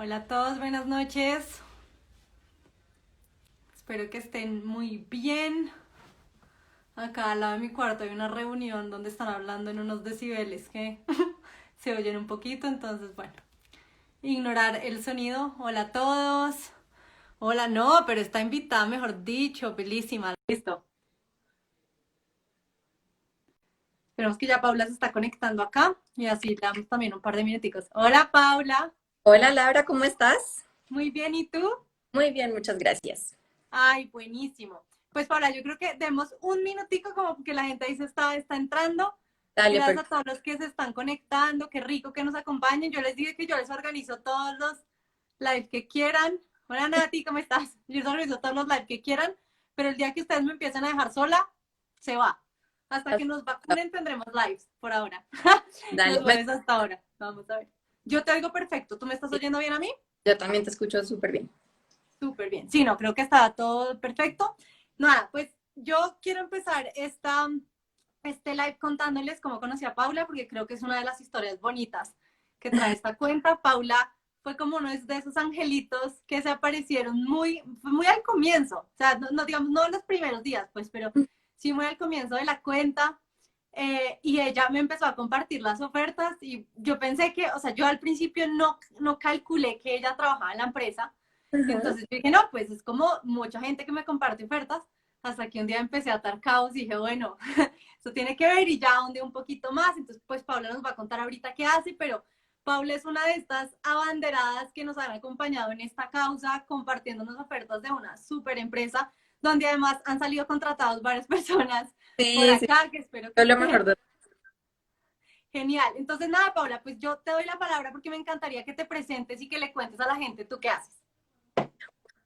Hola a todos, buenas noches. Espero que estén muy bien. Acá al lado de mi cuarto hay una reunión donde están hablando en unos decibeles que se oyen un poquito, entonces bueno, ignorar el sonido. Hola a todos. Hola, no, pero está invitada, mejor dicho, bellísima. Listo. Esperemos que ya Paula se está conectando acá y así le damos también un par de minuticos. Hola Paula, Hola Laura, ¿cómo estás? muy bien, ¿y tú? Muy bien, muchas gracias. Ay, buenísimo. Pues Paula, yo creo que demos un minutico como que la gente ahí está entrando. Dale, Gracias a perfecto. todos los que se están conectando, qué rico que nos acompañen. Yo les dije que yo les organizo todos los live que quieran. Hola Nati, ¿cómo estás? Yo les organizo todos los live que quieran, pero el día que ustedes me empiecen a dejar sola, se va. Hasta que nos vacunen tendremos lives por ahora. Dale, Los jueves hasta ahora. Vamos a ver. Yo te oigo perfecto. ¿Tú me estás oyendo bien a mí? yo también te escucho súper bien. Súper bien. Sí, no, creo que está todo perfecto. Nada, pues yo quiero empezar este live contándoles cómo conocí a Paula, porque creo que es una de las historias bonitas que trae esta cuenta. Paula fue como uno de esos angelitos que se aparecieron muy al comienzo. O sea, no digamos, no en los primeros días, pues, pero sí muy al comienzo de la cuenta. Y ella me empezó a compartir las ofertas y yo pensé que, o sea, yo al principio no calculé que ella trabajaba en la empresa. Ajá. Entonces yo dije, no, pues es como mucha gente que me comparte ofertas, hasta que un día empecé a atar caos y dije, bueno, eso tiene que ver y ya ahondé un poquito más. Entonces, pues Paula nos va a contar ahorita qué hace, pero Paula es una de estas abanderadas que nos han acompañado en esta causa, compartiéndonos ofertas de una súper empresa, donde además han salido contratados varias personas por Sí, sí, acá, que espero que es lo mejor estén. de... Genial. Entonces, nada, Paula, pues yo te doy la palabra porque me encantaría que te presentes y que le cuentes a la gente tú qué haces.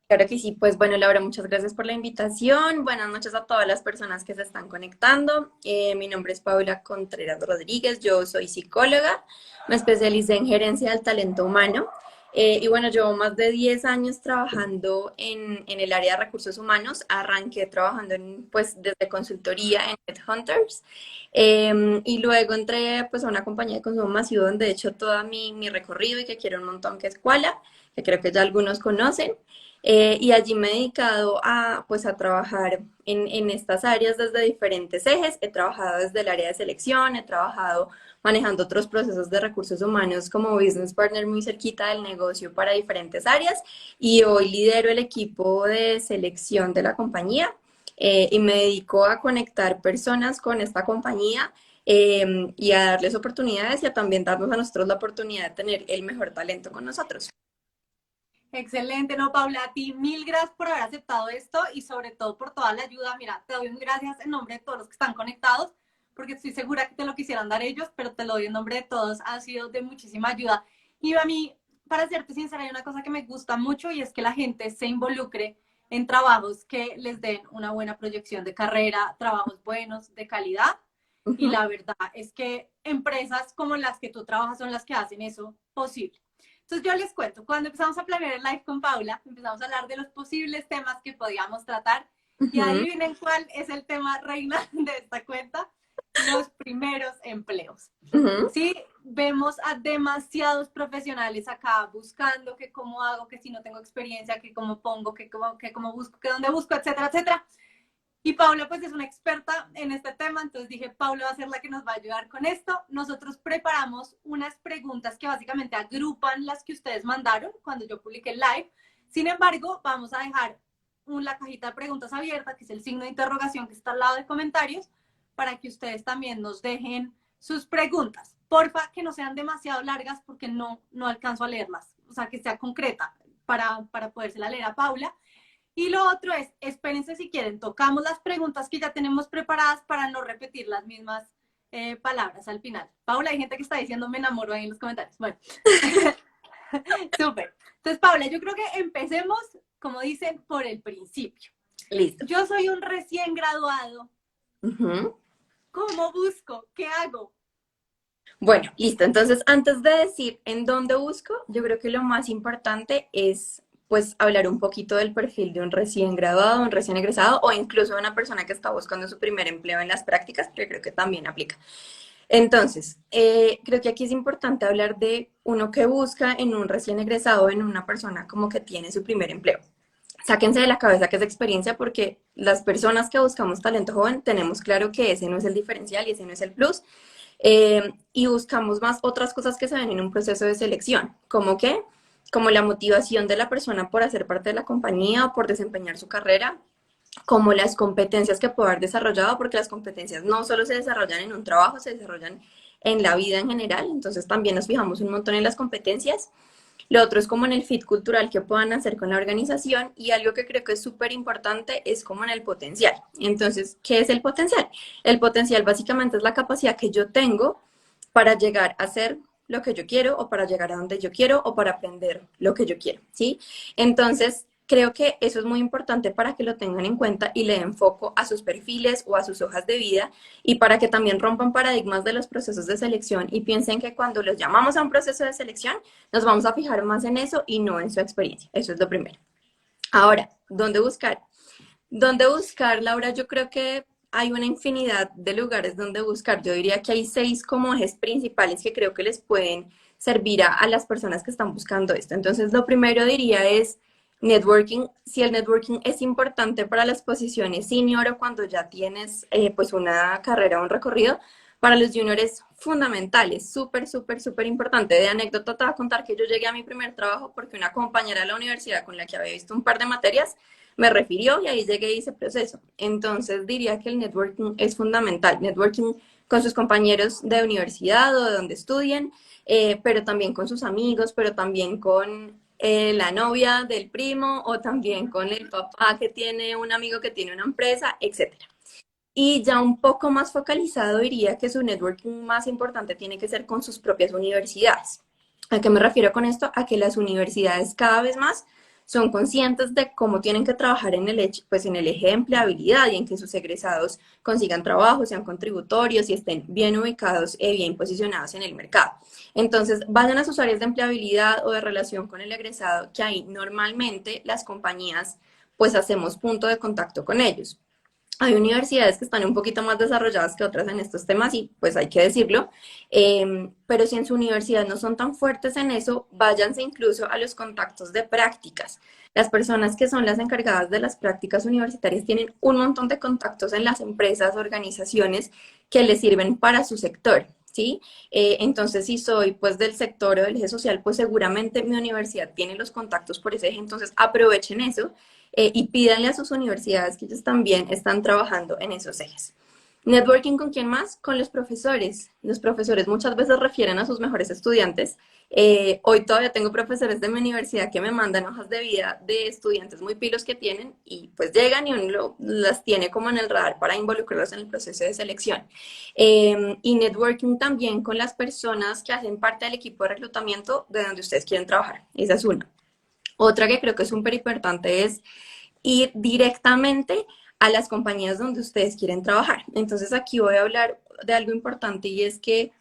Claro que sí, pues bueno, Laura, muchas gracias por la invitación. Buenas noches a todas las personas que se están conectando. Mi nombre es Paula Contreras Rodríguez, yo soy psicóloga, me especialicé en gerencia del talento humano. Y bueno, llevo más de 10 años trabajando en el área de recursos humanos. Arranqué trabajando pues, desde consultoría en Headhunters. Y luego entré pues, a una compañía de consumo masivo donde he hecho todo mi recorrido y que quiero un montón, que es Quala, que creo que ya algunos conocen. Y allí me he dedicado a, pues, a trabajar en estas áreas desde diferentes ejes. He trabajado desde el área de selección, he trabajado manejando otros procesos de recursos humanos como business partner muy cerquita del negocio para diferentes áreas y hoy lidero el equipo de selección de la compañía y me dedico a conectar personas con esta compañía y a darles oportunidades y a también darnos a nosotros la oportunidad de tener el mejor talento con nosotros. Excelente, no, Paula, a ti mil gracias por haber aceptado esto y sobre todo por toda la ayuda. Mira, te doy un gracias en nombre de todos los que están conectados, porque estoy segura que te lo quisieran dar ellos, pero te lo doy en nombre de todos. Ha sido de muchísima ayuda. Y a mí, para serte sincera, hay una cosa que me gusta mucho y es que la gente se involucre en trabajos que les den una buena proyección de carrera, trabajos buenos, de calidad. Y Ujú. la verdad es que empresas como las que tú trabajas son las que hacen eso posible. Entonces yo les cuento, cuando empezamos a planear el live con Paula, empezamos a hablar de los posibles temas que podíamos tratar y Ujú. adivinen cuál es el tema reina de esta cuenta, los primeros empleos. Ujú. Sí, vemos a demasiados profesionales acá buscando que cómo hago, que si no tengo experiencia, que cómo pongo, que cómo busco, que dónde busco, etcétera, etcétera. Y Paula pues es una experta en este tema, entonces dije, Paula va a ser la que nos va a ayudar con esto. Nosotros preparamos unas preguntas que básicamente agrupan las que ustedes mandaron cuando yo publiqué el live. Sin embargo, vamos a dejar la cajita de preguntas abierta, que es el signo de interrogación que está al lado de comentarios, para que ustedes también nos dejen sus preguntas. Porfa, que no sean demasiado largas porque no alcanzo a leerlas, o sea, que sea concreta para podérsela leer a Paula. Y lo otro es, espérense si quieren, tocamos las preguntas que ya tenemos preparadas para no repetir las mismas palabras al final. Paula, hay gente que está diciendo me enamoro ahí en los comentarios. Bueno, súper. Entonces, Paula, yo creo que empecemos, como dicen, por el principio. Listo. Yo soy un recién graduado. Ujú. ¿Cómo busco? ¿Qué hago? Bueno, listo. Entonces, antes de decir en dónde busco, yo creo que lo más importante es, pues, hablar un poquito del perfil de un recién graduado, un recién egresado o incluso de una persona que está buscando su primer empleo en las prácticas, que creo que también aplica. Entonces, creo que aquí es importante hablar de uno que busca en un recién egresado, en una persona como que tiene su primer empleo. Sáquense de la cabeza que es experiencia porque las personas que buscamos talento joven tenemos claro que ese no es el diferencial y ese no es el plus. Y buscamos más otras cosas que se ven en un proceso de selección, como que, como la motivación de la persona por hacer parte de la compañía o por desempeñar su carrera, como las competencias que puede haber desarrollado, porque las competencias no solo se desarrollan en un trabajo, se desarrollan en la vida en general, entonces también nos fijamos un montón en las competencias. Lo otro es como en el fit cultural que puedan hacer con la organización y algo que creo que es súper importante es como en el potencial. Entonces, ¿qué es el potencial? El potencial básicamente es la capacidad que yo tengo para llegar a ser lo que yo quiero o para llegar a donde yo quiero o para aprender lo que yo quiero, ¿sí? Entonces, creo que eso es muy importante para que lo tengan en cuenta y le den foco a sus perfiles o a sus hojas de vida y para que también rompan paradigmas de los procesos de selección y piensen que cuando los llamamos a un proceso de selección nos vamos a fijar más en eso y no en su experiencia. Eso es lo primero. Ahora, ¿dónde buscar? ¿Dónde buscar, Laura? Yo creo que hay una infinidad de lugares donde buscar. Yo diría que hay 6 como ejes principales que creo que les pueden servir a las personas que están buscando esto. Entonces, lo primero diría es networking. Si el networking es importante para las posiciones senior o cuando ya tienes pues una carrera o un recorrido, para los juniors es fundamental, es súper, súper, súper importante. De anécdota te voy a contar que yo llegué a mi primer trabajo porque una compañera de la universidad con la que había visto un par de materias me refirió y ahí llegué y hice proceso. Entonces diría que el networking es fundamental. Networking con sus compañeros de universidad o de donde estudien, pero también con sus amigos, pero también con la novia del primo o también con el papá que tiene un amigo que tiene una empresa, etcétera. Y ya un poco más focalizado diría que su networking más importante tiene que ser con sus propias universidades. ¿A qué me refiero con esto? A que las universidades cada vez más son conscientes de cómo tienen que trabajar en pues en el eje de empleabilidad y en que sus egresados consigan trabajo, sean contributorios y estén bien ubicados y bien posicionados en el mercado. Entonces, vayan a sus áreas de empleabilidad o de relación con el egresado, que ahí normalmente las compañías pues hacemos punto de contacto con ellos. Hay universidades que están un poquito más desarrolladas que otras en estos temas y pues hay que decirlo, pero si en su universidad no son tan fuertes en eso, váyanse incluso a los contactos de prácticas. Las personas que son las encargadas de las prácticas universitarias tienen un montón de contactos en las empresas, organizaciones que les sirven para su sector. ¿Sí? Entonces, si soy pues del sector o del eje social, pues seguramente mi universidad tiene los contactos por ese eje, entonces aprovechen eso y pídanle a sus universidades que ellos también están trabajando en esos ejes. Networking con quién más? Con los profesores. Los profesores muchas veces refieren a sus mejores estudiantes. Hoy todavía tengo profesores de mi universidad que me mandan hojas de vida de estudiantes muy pilos que tienen y pues llegan y uno las tiene como en el radar para involucrarlos en el proceso de selección. Y networking también con las personas que hacen parte del equipo de reclutamiento de donde ustedes quieren trabajar. Esa es una. Otra que creo que es súper importante es ir directamente a las compañías donde ustedes quieren trabajar. Entonces aquí voy a hablar de algo importante y es que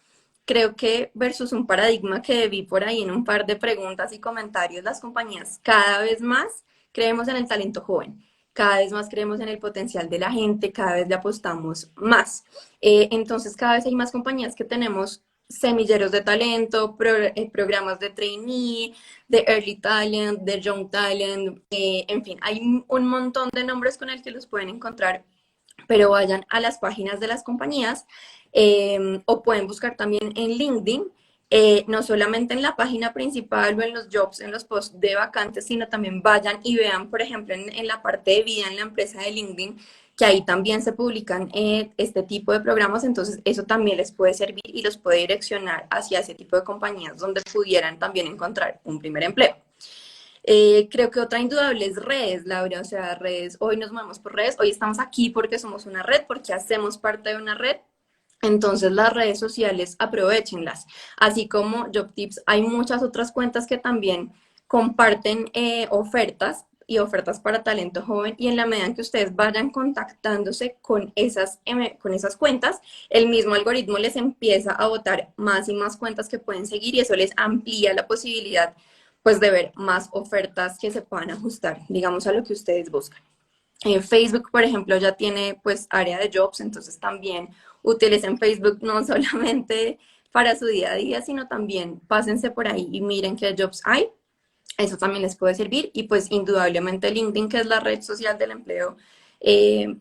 creo que versus un paradigma que vi por ahí en un par de preguntas y comentarios, las compañías cada vez más creemos en el talento joven. Cada vez más creemos en el potencial de la gente, cada vez le apostamos más. Entonces, cada vez hay más compañías que tenemos semilleros de talento, programas de trainee, de early talent, de young talent, en fin, hay un montón de nombres con el que los pueden encontrar, pero vayan a las páginas de las compañías o pueden buscar también en LinkedIn, no solamente en la página principal o en los jobs, en los posts de vacantes, sino también vayan y vean, por ejemplo, en la parte de vida en la empresa de LinkedIn, que ahí también se publican este tipo de programas, entonces eso también les puede servir y los puede direccionar hacia ese tipo de compañías donde pudieran también encontrar un primer empleo. Creo que otra indudable es redes, Laura, o sea, redes, hoy nos movemos por redes, hoy estamos aquí porque somos una red, porque hacemos parte de una red, entonces las redes sociales aprovechenlas, así como Job Tips, hay muchas otras cuentas que también comparten ofertas y ofertas para talento joven y en la medida en que ustedes vayan contactándose con esas cuentas, el mismo algoritmo les empieza a botar más y más cuentas que pueden seguir y eso les amplía la posibilidad pues de ver más ofertas que se puedan ajustar, digamos, a lo que ustedes buscan. Facebook, por ejemplo, ya tiene pues área de jobs, entonces también utilicen Facebook no solamente para su día a día, sino también pásense por ahí y miren qué jobs hay. Eso también les puede servir y pues indudablemente LinkedIn, que es la red social del empleo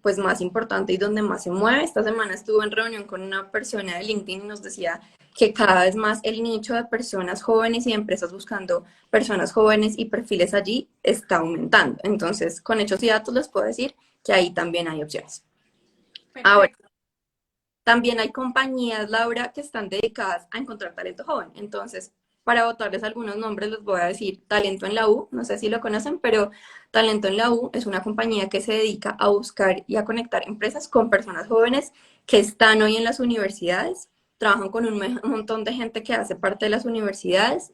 pues más importante y donde más se mueve. Esta semana estuve en reunión con una persona de LinkedIn y nos decía que cada vez más el nicho de personas jóvenes y de empresas buscando personas jóvenes y perfiles allí está aumentando. Entonces, con hechos y datos les puedo decir que ahí también hay opciones. Ahora, Perfecto. también hay compañías, Laura, que están dedicadas a encontrar talento joven. Entonces, para botarles algunos nombres, les voy a decir Talento en la U, no sé si lo conocen, pero Talento en la U es una compañía que se dedica a buscar y a conectar empresas con personas jóvenes que están hoy en las universidades, trabajan con un montón de gente que hace parte de las universidades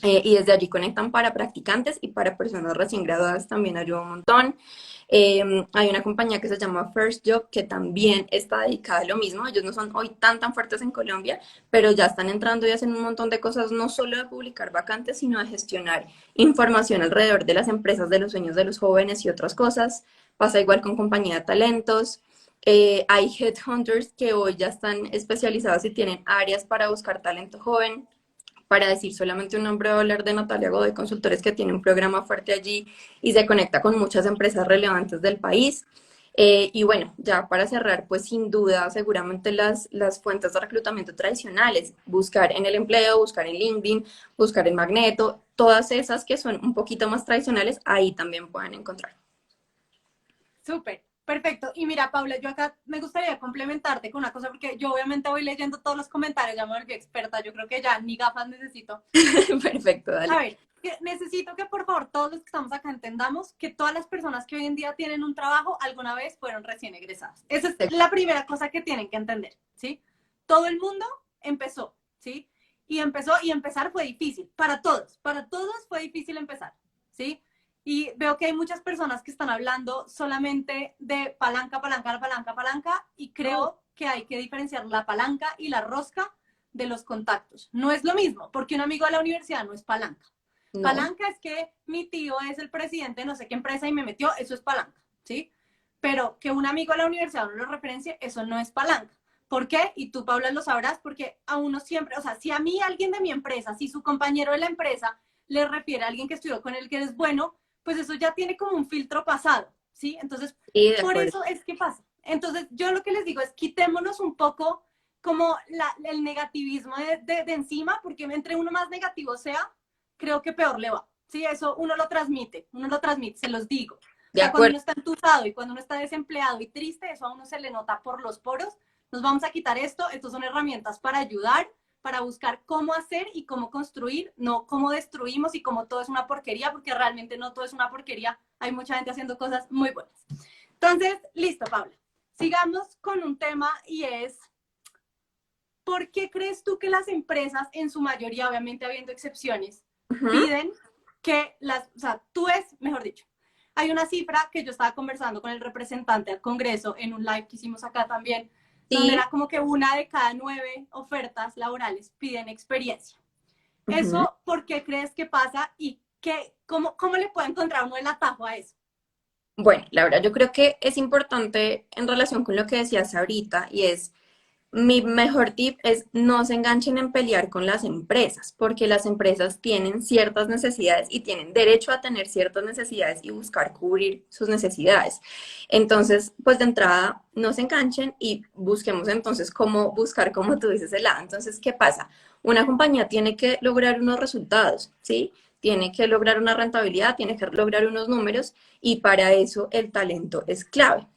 y desde allí conectan para practicantes y para personas recién graduadas también ayuda un montón. Hay una compañía que se llama First Job que también está dedicada a lo mismo. Ellos no son hoy tan fuertes en Colombia, pero ya están entrando y hacen un montón de cosas, no solo de publicar vacantes, sino de gestionar información alrededor de las empresas, de los sueños de los jóvenes y otras cosas. Pasa igual con compañía de talentos. Hay headhunters que hoy ya están especializados y tienen áreas para buscar talento joven. Para decir solamente un nombre, voy a hablar de Natalia Godoy Consultores, que tiene un programa fuerte allí y se conecta con muchas empresas relevantes del país. Y bueno, ya para cerrar, pues sin duda, seguramente las fuentes de reclutamiento tradicionales, buscar en el empleo, buscar en LinkedIn, buscar en Magneto, todas esas que son un poquito más tradicionales, ahí también pueden encontrar. Súper, perfecto. Y mira, Paula, yo acá me gustaría complementarte con una cosa, porque yo obviamente voy leyendo todos los comentarios, ya me volví experta, yo creo que ya ni gafas necesito. Perfecto, A dale. ver, necesito que por favor todos los que estamos acá entendamos que todas las personas que hoy en día tienen un trabajo alguna vez fueron recién egresados. Esa es la primera cosa que tienen que entender, ¿sí? Todo el mundo empezó, ¿sí? Y empezar fue difícil, para todos fue difícil empezar, ¿sí? Y veo que hay muchas personas que están hablando solamente de palanca, palanca, palanca, palanca, y creo que hay que diferenciar la palanca y la rosca de los contactos. No es lo mismo, porque un amigo de la universidad no es palanca. No, Palanca es que mi tío es el presidente de no sé qué empresa y me metió, eso es palanca, ¿sí? Pero que un amigo de la universidad no lo referencie, eso no es palanca. ¿Por qué? Y tú, Paula, lo sabrás, porque a uno siempre, o sea, si a mí alguien de mi empresa, si su compañero de la empresa le refiere a alguien que estudió con él que es bueno, pues eso ya tiene como un filtro pasado, ¿sí? Entonces, sí, de por acuerdo. eso es que pasa. Entonces, yo lo que les digo es quitémonos un poco como el negativismo de encima, porque entre uno más negativo sea, creo que peor le va. Sí, eso uno lo transmite, se los digo. O De sea, cuando acuerdo. uno está entusado y cuando uno está desempleado y triste, eso a uno se le nota por los poros. Nos vamos a quitar esto, estas son herramientas para ayudar, para buscar cómo hacer y cómo construir, no cómo destruimos y cómo todo es una porquería, porque realmente no todo es una porquería, hay mucha gente haciendo cosas muy buenas. Entonces, listo, Paula. Sigamos con un tema y es, ¿por qué crees tú que las empresas, en su mayoría, obviamente habiendo excepciones, Ujú. piden que o sea, tú es, mejor dicho, hay una cifra que yo estaba conversando con el representante al Congreso en un live que hicimos acá también, donde Sí. era como que una de cada 9 ofertas laborales piden experiencia. Ujú. ¿Eso por qué crees que pasa y cómo le puede encontrar uno el atajo a eso? Bueno, Laura, yo creo que es importante en relación con lo que decías ahorita y es, mi mejor tip es no se enganchen en pelear con las empresas, porque las empresas tienen ciertas necesidades y tienen derecho a tener ciertas necesidades y buscar cubrir sus necesidades. Entonces, pues de entrada, no se enganchen y busquemos entonces cómo buscar, como tú dices, el lado. Entonces, ¿qué pasa? Una compañía tiene que lograr unos resultados, ¿sí? Tiene que lograr una rentabilidad, tiene que lograr unos números y para eso el talento es clave.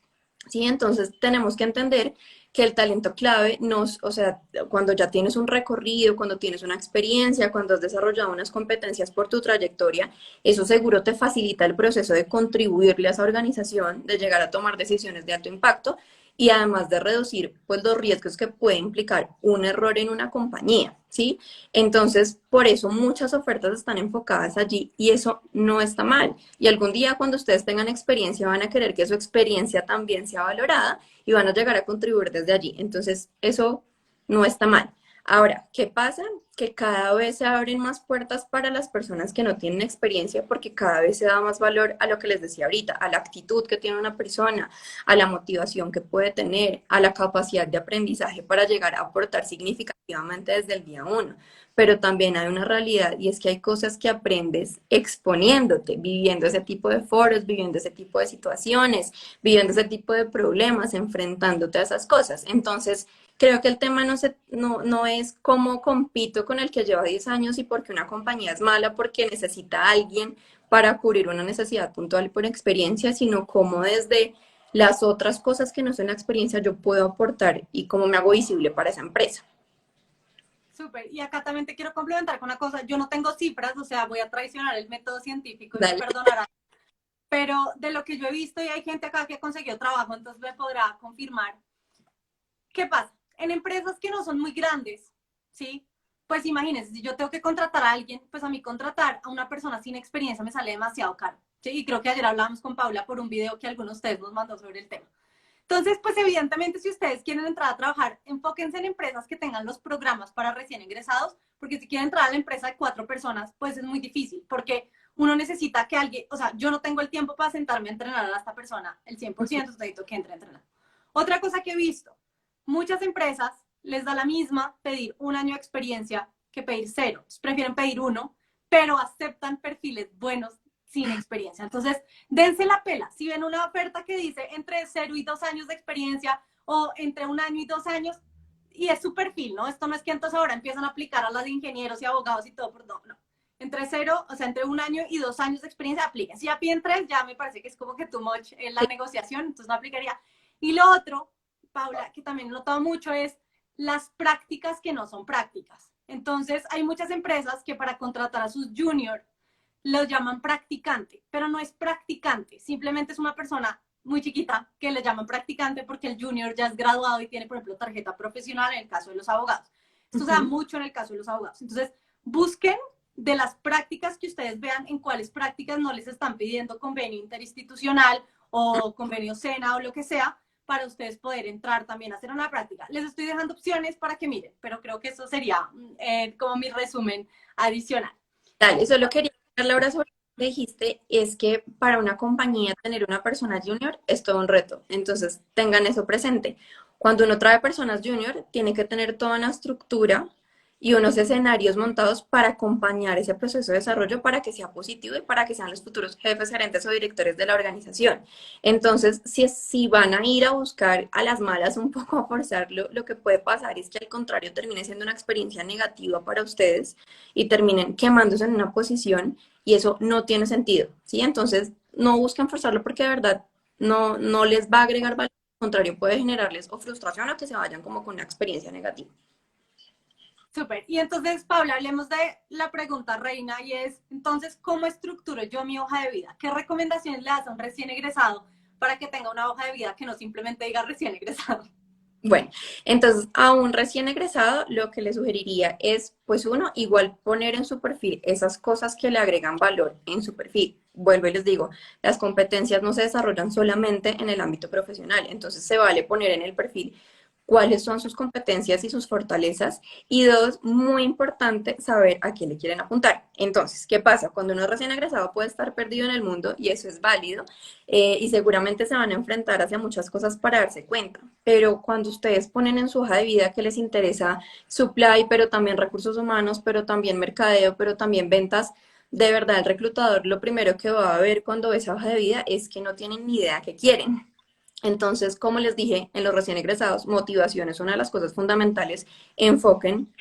¿Sí? Entonces tenemos que entender que el talento clave nos, o sea, cuando ya tienes un recorrido, cuando tienes una experiencia, cuando has desarrollado unas competencias por tu trayectoria, eso seguro te facilita el proceso de contribuirle a esa organización, de llegar a tomar decisiones de alto impacto y además de reducir pues los riesgos que puede implicar un error en una compañía, ¿sí? Entonces, por eso muchas ofertas están enfocadas allí y eso no está mal. Y algún día cuando ustedes tengan experiencia van a querer que su experiencia también sea valorada y van a llegar a contribuir desde allí. Entonces, eso no está mal. Ahora, ¿qué pasa? Que cada vez se abren más puertas para las personas que no tienen experiencia porque cada vez se da más valor a lo que les decía ahorita, a la actitud que tiene una persona, a la motivación que puede tener, a la capacidad de aprendizaje para llegar a aportar significativamente desde el día uno. Pero también hay una realidad y es que hay cosas que aprendes exponiéndote, viviendo ese tipo de foros, viviendo ese tipo de situaciones, viviendo ese tipo de problemas, enfrentándote a esas cosas. Entonces, creo que el tema no es cómo compito con el que lleva 10 años y porque una compañía es mala porque necesita a alguien para cubrir una necesidad puntual por experiencia, sino cómo desde las otras cosas que no son la experiencia yo puedo aportar y cómo me hago visible para esa empresa. Súper. Y acá también te quiero complementar con una cosa. Yo no tengo cifras, o sea, voy a traicionar el método científico y me Dale. perdonarán. Pero de lo que yo he visto, y hay gente acá que ha conseguido trabajo, entonces me podrá confirmar. ¿Qué pasa? En empresas que no son muy grandes, ¿sí? Pues imagínense, si yo tengo que contratar a alguien, pues a mí contratar a una persona sin experiencia me sale demasiado caro. ¿Sí? Y creo que ayer hablamos con Paula por un video que algunos de ustedes nos mandó sobre el tema. Entonces, pues evidentemente, si ustedes quieren entrar a trabajar, enfóquense en empresas que tengan los programas para recién ingresados, porque si quieren entrar a la empresa de 4 personas, pues es muy difícil, porque uno necesita que alguien, o sea, yo no tengo el tiempo para sentarme a entrenar a esta persona el 100%, necesito que entre a entrenar. Otra cosa que he visto, muchas empresas les da la misma pedir 1 año de experiencia que pedir 0. Entonces, prefieren pedir 1, pero aceptan perfiles buenos sin experiencia. Entonces, dense la pela. Si ven una oferta que dice entre 0 y 2 años de experiencia o entre 1 año y 2 años, y es su perfil, ¿no? Esto no es que entonces ahora empiezan a aplicar a las de ingenieros y abogados y todo, no, no. Entre 0, o sea, entre 1 año y 2 años de experiencia, apliquen. Si ya piden 3, ya me parece que es como que too much en la negociación, entonces no aplicaría. Y lo otro, Paula, que también he notado mucho es las prácticas que no son prácticas. Entonces, hay muchas empresas que para contratar a sus juniors lo llaman practicante, pero no es practicante, simplemente es una persona muy chiquita que le llaman practicante porque el junior ya es graduado y tiene, por ejemplo, tarjeta profesional en el caso de los abogados. Esto se da mucho en el caso de los abogados. Entonces, busquen de las prácticas que ustedes vean en cuáles prácticas no les están pidiendo convenio interinstitucional o convenio SENA o lo que sea, para ustedes poder entrar también a hacer una práctica. Les estoy dejando opciones para que miren, pero creo que eso sería como mi resumen adicional. Dale, solo quería hablar, Laura, sobre lo que dijiste, es que para una compañía tener una persona junior es todo un reto. Entonces, tengan eso presente. Cuando uno trae personas junior, tiene que tener toda una estructura y unos escenarios montados para acompañar ese proceso de desarrollo para que sea positivo y para que sean los futuros jefes, gerentes o directores de la organización. Entonces, si van a ir a buscar a las malas un poco a forzarlo, lo que puede pasar es que al contrario termine siendo una experiencia negativa para ustedes y terminen quemándose en una posición y eso no tiene sentido, ¿sí? Entonces, no busquen forzarlo porque de verdad no les va a agregar valor, al contrario, puede generarles o frustración o que se vayan como con una experiencia negativa. Súper. Y entonces, Paula, hablemos de la pregunta reina y es, entonces, ¿cómo estructuro yo mi hoja de vida? ¿Qué recomendaciones le das a un recién egresado para que tenga una hoja de vida que no simplemente diga recién egresado? Bueno, entonces a un recién egresado lo que le sugeriría es, pues uno, igual poner en su perfil esas cosas que le agregan valor en su perfil. Vuelvo y les digo, las competencias no se desarrollan solamente en el ámbito profesional, entonces se vale poner en el perfil cuáles son sus competencias y sus fortalezas. Y dos, muy importante, saber a quién le quieren apuntar. Entonces, ¿qué pasa? Cuando uno es recién egresado puede estar perdido en el mundo y eso es válido y seguramente se van a enfrentar hacia muchas cosas para darse cuenta. Pero cuando ustedes ponen en su hoja de vida que les interesa supply, pero también recursos humanos, pero también mercadeo, pero también ventas, de verdad el reclutador lo primero que va a ver cuando ve esa hoja de vida es que no tienen ni idea qué quieren. Entonces, como les dije, en los recién egresados, motivación es una de las cosas fundamentales. Enfoquen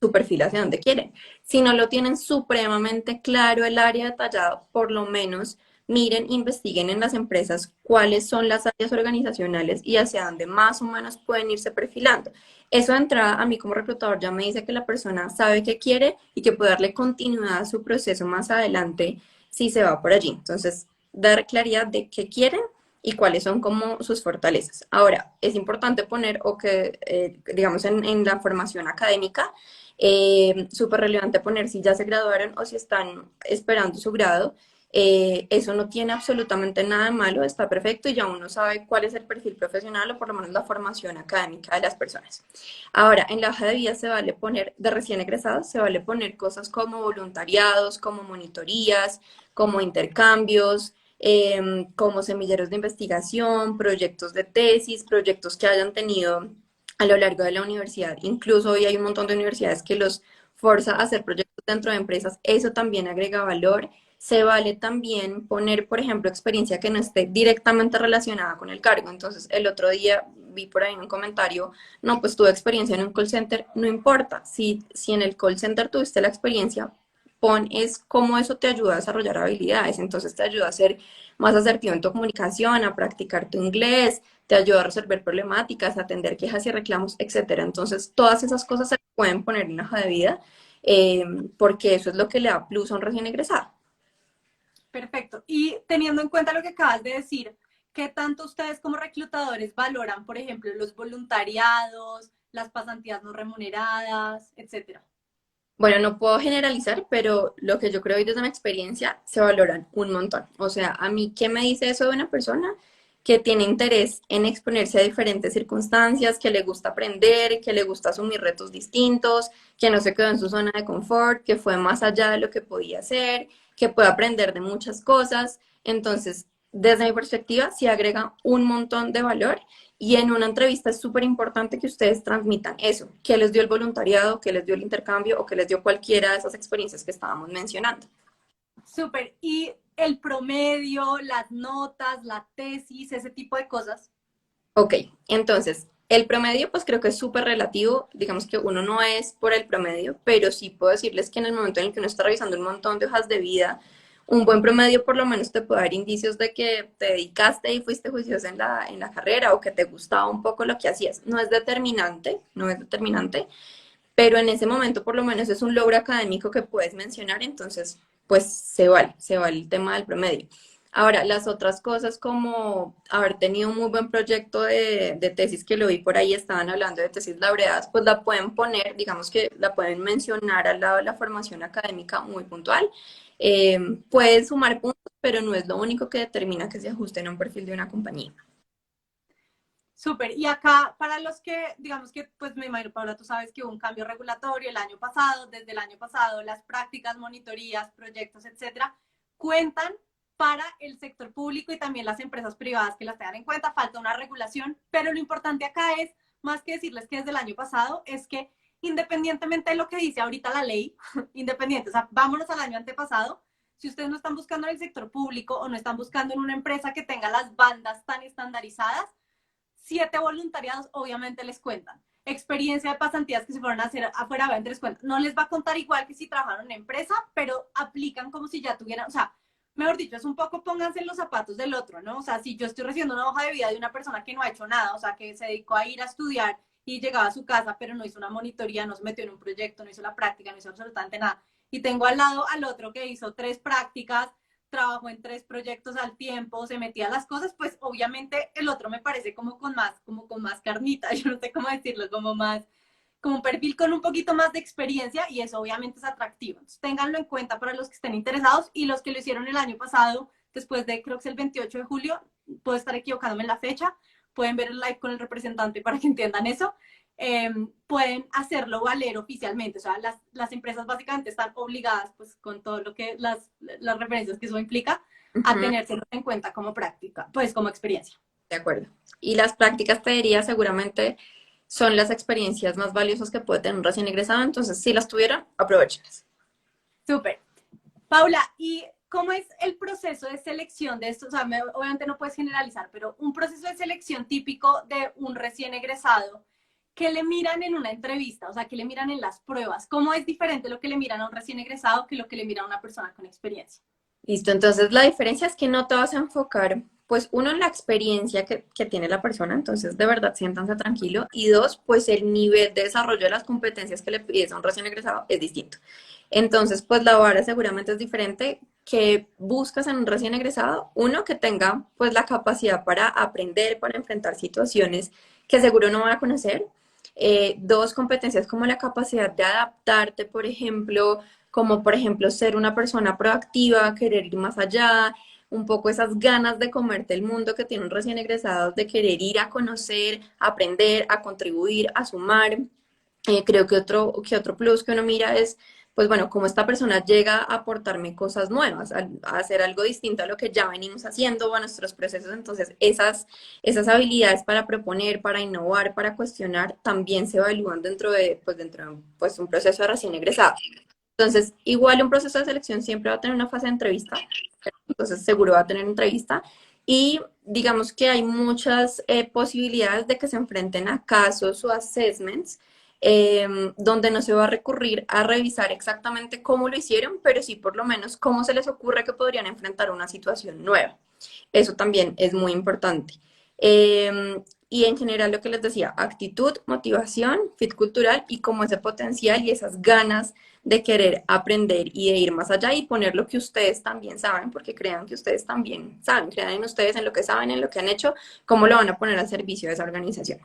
su perfil hacia donde quieren. Si no lo tienen supremamente claro el área detallado, por lo menos miren, investiguen en las empresas cuáles son las áreas organizacionales y hacia dónde más o menos pueden irse perfilando. Eso de entrada, a mí como reclutador ya me dice que la persona sabe qué quiere y que puede darle continuidad a su proceso más adelante si se va por allí. Entonces, dar claridad de qué quieren y cuáles son como sus fortalezas. Ahora, es importante poner, o que, digamos, en la formación académica, súper relevante poner si ya se graduaron o si están esperando su grado. Eso no tiene absolutamente nada de malo, está perfecto y ya uno sabe cuál es el perfil profesional o por lo menos la formación académica de las personas. Ahora, en la hoja de vida se vale poner, de recién egresados, se vale poner cosas como voluntariados, como monitorías, como intercambios, como semilleros de investigación, proyectos de tesis, proyectos que hayan tenido a lo largo de la universidad. Incluso hoy hay un montón de universidades que los forza a hacer proyectos dentro de empresas. Eso también agrega valor. Se vale también poner, por ejemplo, experiencia que no esté directamente relacionada con el cargo. Entonces, el otro día vi por ahí un comentario, no, pues tuve experiencia en un call center, no importa. Si en el call center tuviste la experiencia, pon es cómo eso te ayuda a desarrollar habilidades. Entonces, te ayuda a ser más asertivo en tu comunicación, a practicar tu inglés, te ayuda a resolver problemáticas, a atender quejas y reclamos, etcétera. Entonces, todas esas cosas se pueden poner en la hoja de vida eh, porque eso es lo que le da plus a un recién egresado. Perfecto. Y teniendo en cuenta lo que acabas de decir, ¿qué tanto ustedes como reclutadores valoran, por ejemplo, los voluntariados, las pasantías no remuneradas, etcétera? Bueno, no puedo generalizar, pero lo que yo creo y desde mi experiencia se valoran un montón. O sea, a mí, ¿qué me dice eso de una persona que tiene interés en exponerse a diferentes circunstancias, que le gusta aprender, que le gusta asumir retos distintos, que no se quedó en su zona de confort, que fue más allá de lo que podía hacer, que puede aprender de muchas cosas? Entonces, desde mi perspectiva, sí agrega un montón de valor y en una entrevista es súper importante que ustedes transmitan eso, qué les dio el voluntariado, qué les dio el intercambio o qué les dio cualquiera de esas experiencias que estábamos mencionando. Súper. Y el promedio, las notas, la tesis, ese tipo de cosas. Ok, entonces, el promedio pues creo que es súper relativo, digamos que uno no es por el promedio, pero sí puedo decirles que en el momento en el que uno está revisando un montón de hojas de vida, un buen promedio por lo menos te puede dar indicios de que te dedicaste y fuiste juiciosa en la carrera o que te gustaba un poco lo que hacías. No es determinante, no es determinante, pero en ese momento por lo menos es un logro académico que puedes mencionar, entonces pues se vale el tema del promedio. Ahora, las otras cosas como haber tenido un muy buen proyecto de tesis que lo vi por ahí, estaban hablando de tesis laureadas, pues la pueden poner, digamos que la pueden mencionar al lado de la formación académica muy puntual. Puede sumar puntos, pero no es lo único que determina que se ajusten a un perfil de una compañía. Súper. Y acá, para los que, digamos que, pues me imagino, Paula, tú sabes que hubo un cambio regulatorio el año pasado, desde el año pasado, las prácticas, monitorías, proyectos, etcétera, cuentan para el sector público y también las empresas privadas que las tengan en cuenta. Falta una regulación, pero lo importante acá es, más que decirles que desde el año pasado, es que independientemente de lo que dice ahorita la ley, independiente, o sea, vámonos al año antepasado, si ustedes no están buscando en el sector público o no están buscando en una empresa que tenga las bandas tan estandarizadas, 7 voluntariados obviamente les cuentan. Experiencia de pasantías que se fueron a hacer afuera, obviamente les cuentan. No les va a contar igual que si trabajaron en empresa, pero aplican como si ya tuvieran, o sea, mejor dicho, es un poco pónganse en los zapatos del otro, ¿no? O sea, si yo estoy recibiendo una hoja de vida de una persona que no ha hecho nada, o sea, que se dedicó a ir a estudiar y llegaba a su casa, pero no hizo una monitoría, no se metió en un proyecto, no hizo la práctica, no hizo absolutamente nada. Y tengo al lado al otro que hizo 3 prácticas, trabajó en 3 proyectos al tiempo, se metía a las cosas, pues obviamente el otro me parece como con más carnita, yo no sé cómo decirlo, como más, como un perfil con un poquito más de experiencia y eso obviamente es atractivo. Entonces, ténganlo en cuenta para los que estén interesados y los que lo hicieron el año pasado, después de creo que es el 28 de julio, puedo estar equivocándome en la fecha, pueden ver el live con el representante para que entiendan eso. Pueden hacerlo valer oficialmente. O sea, las empresas básicamente están obligadas, pues con todo lo que las referencias que eso implica, a Ujú, tenerse en cuenta como práctica, pues como experiencia. de acuerdo. Y las prácticas, te diría, seguramente son las experiencias más valiosas que puede tener un recién egresado, entonces si las tuvieron, aprovechenlas. Súper. Paula, ¿y cómo es el proceso de selección de esto? O sea, obviamente no puedes generalizar, pero un proceso de selección típico de un recién egresado, ¿qué le miran en una entrevista? O sea, ¿qué le miran en las pruebas? ¿Cómo es diferente lo que le miran a un recién egresado que lo que le miran a una persona con experiencia? Listo, entonces la diferencia es que no te vas a enfocar, pues uno, en la experiencia que tiene la persona, entonces de verdad siéntanse tranquilo, y dos, pues el nivel de desarrollo de las competencias que le pides a un recién egresado es distinto. Entonces, pues la vara seguramente es diferente que buscas en un recién egresado, uno que tenga pues la capacidad para aprender, para enfrentar situaciones que seguro no va a conocer. Dos, competencias como la capacidad de adaptarte, por ejemplo, como por ejemplo ser una persona proactiva, querer ir más allá, un poco esas ganas de comerte el mundo que tienen recién egresados, de querer ir a conocer, a aprender, a contribuir, a sumar. Creo que otro plus que uno mira es, pues bueno, cómo esta persona llega a aportarme cosas nuevas, a hacer algo distinto a lo que ya venimos haciendo o a nuestros procesos. Entonces, esas habilidades para proponer, para innovar, para cuestionar, también se evalúan dentro de pues, un proceso de recién egresado. Entonces, igual un proceso de selección siempre va a tener una fase de entrevista, entonces seguro va a tener entrevista. Y digamos que hay muchas posibilidades de que se enfrenten a casos o assessments donde no se va a recurrir a revisar exactamente cómo lo hicieron, pero sí por lo menos cómo se les ocurre que podrían enfrentar una situación nueva. Eso también es muy importante. Y en general lo que les decía, actitud, motivación, fit cultural y como ese potencial y esas ganas de querer aprender y de ir más allá y poner lo que ustedes también saben, porque crean que ustedes también saben, crean en ustedes, en lo que saben, en lo que han hecho, cómo lo van a poner al servicio de esa organización.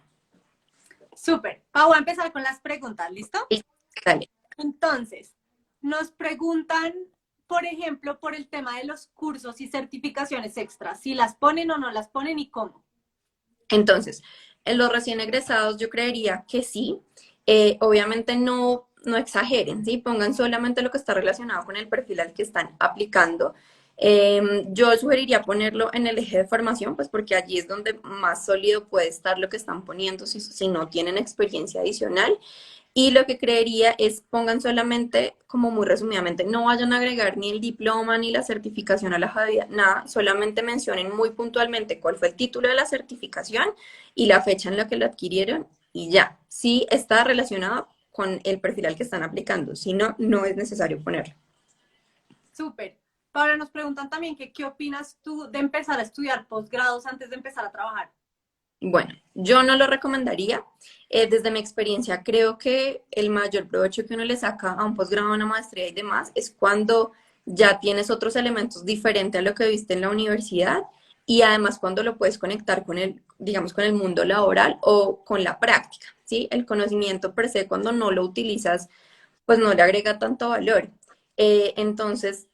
Súper. Pau, voy a empezar con las preguntas, ¿listo? Sí, dale. Entonces, nos preguntan, por ejemplo, por el tema de los cursos y certificaciones extras, si las ponen o no las ponen y cómo. Entonces, en los recién egresados yo creería que sí. Obviamente no exageren, ¿sí? Pongan solamente lo que está relacionado con el perfil al que están aplicando. Yo sugeriría ponerlo en el eje de formación, pues porque allí es donde más sólido puede estar lo que están poniendo si no tienen experiencia adicional. Y lo que creería es pongan solamente, como muy resumidamente, no vayan a agregar ni el diploma ni la certificación a la hoja de vida, nada, solamente mencionen muy puntualmente cuál fue el título de la certificación y la fecha en la que lo adquirieron y ya. Si está relacionado con el perfil al que están aplicando, si no, no es necesario ponerlo. Súper. Paula, nos preguntan también que qué opinas tú de empezar a estudiar posgrados antes de empezar a trabajar. Bueno, yo no lo recomendaría. Desde mi experiencia, creo que el mayor provecho que uno le saca a un posgrado, a una maestría y demás es cuando ya tienes otros elementos diferentes a lo que viste en la universidad y además cuando lo puedes conectar con el, digamos, con el mundo laboral o con la práctica, ¿sí? El conocimiento per se, cuando no lo utilizas, pues no le agrega tanto valor. Entonces,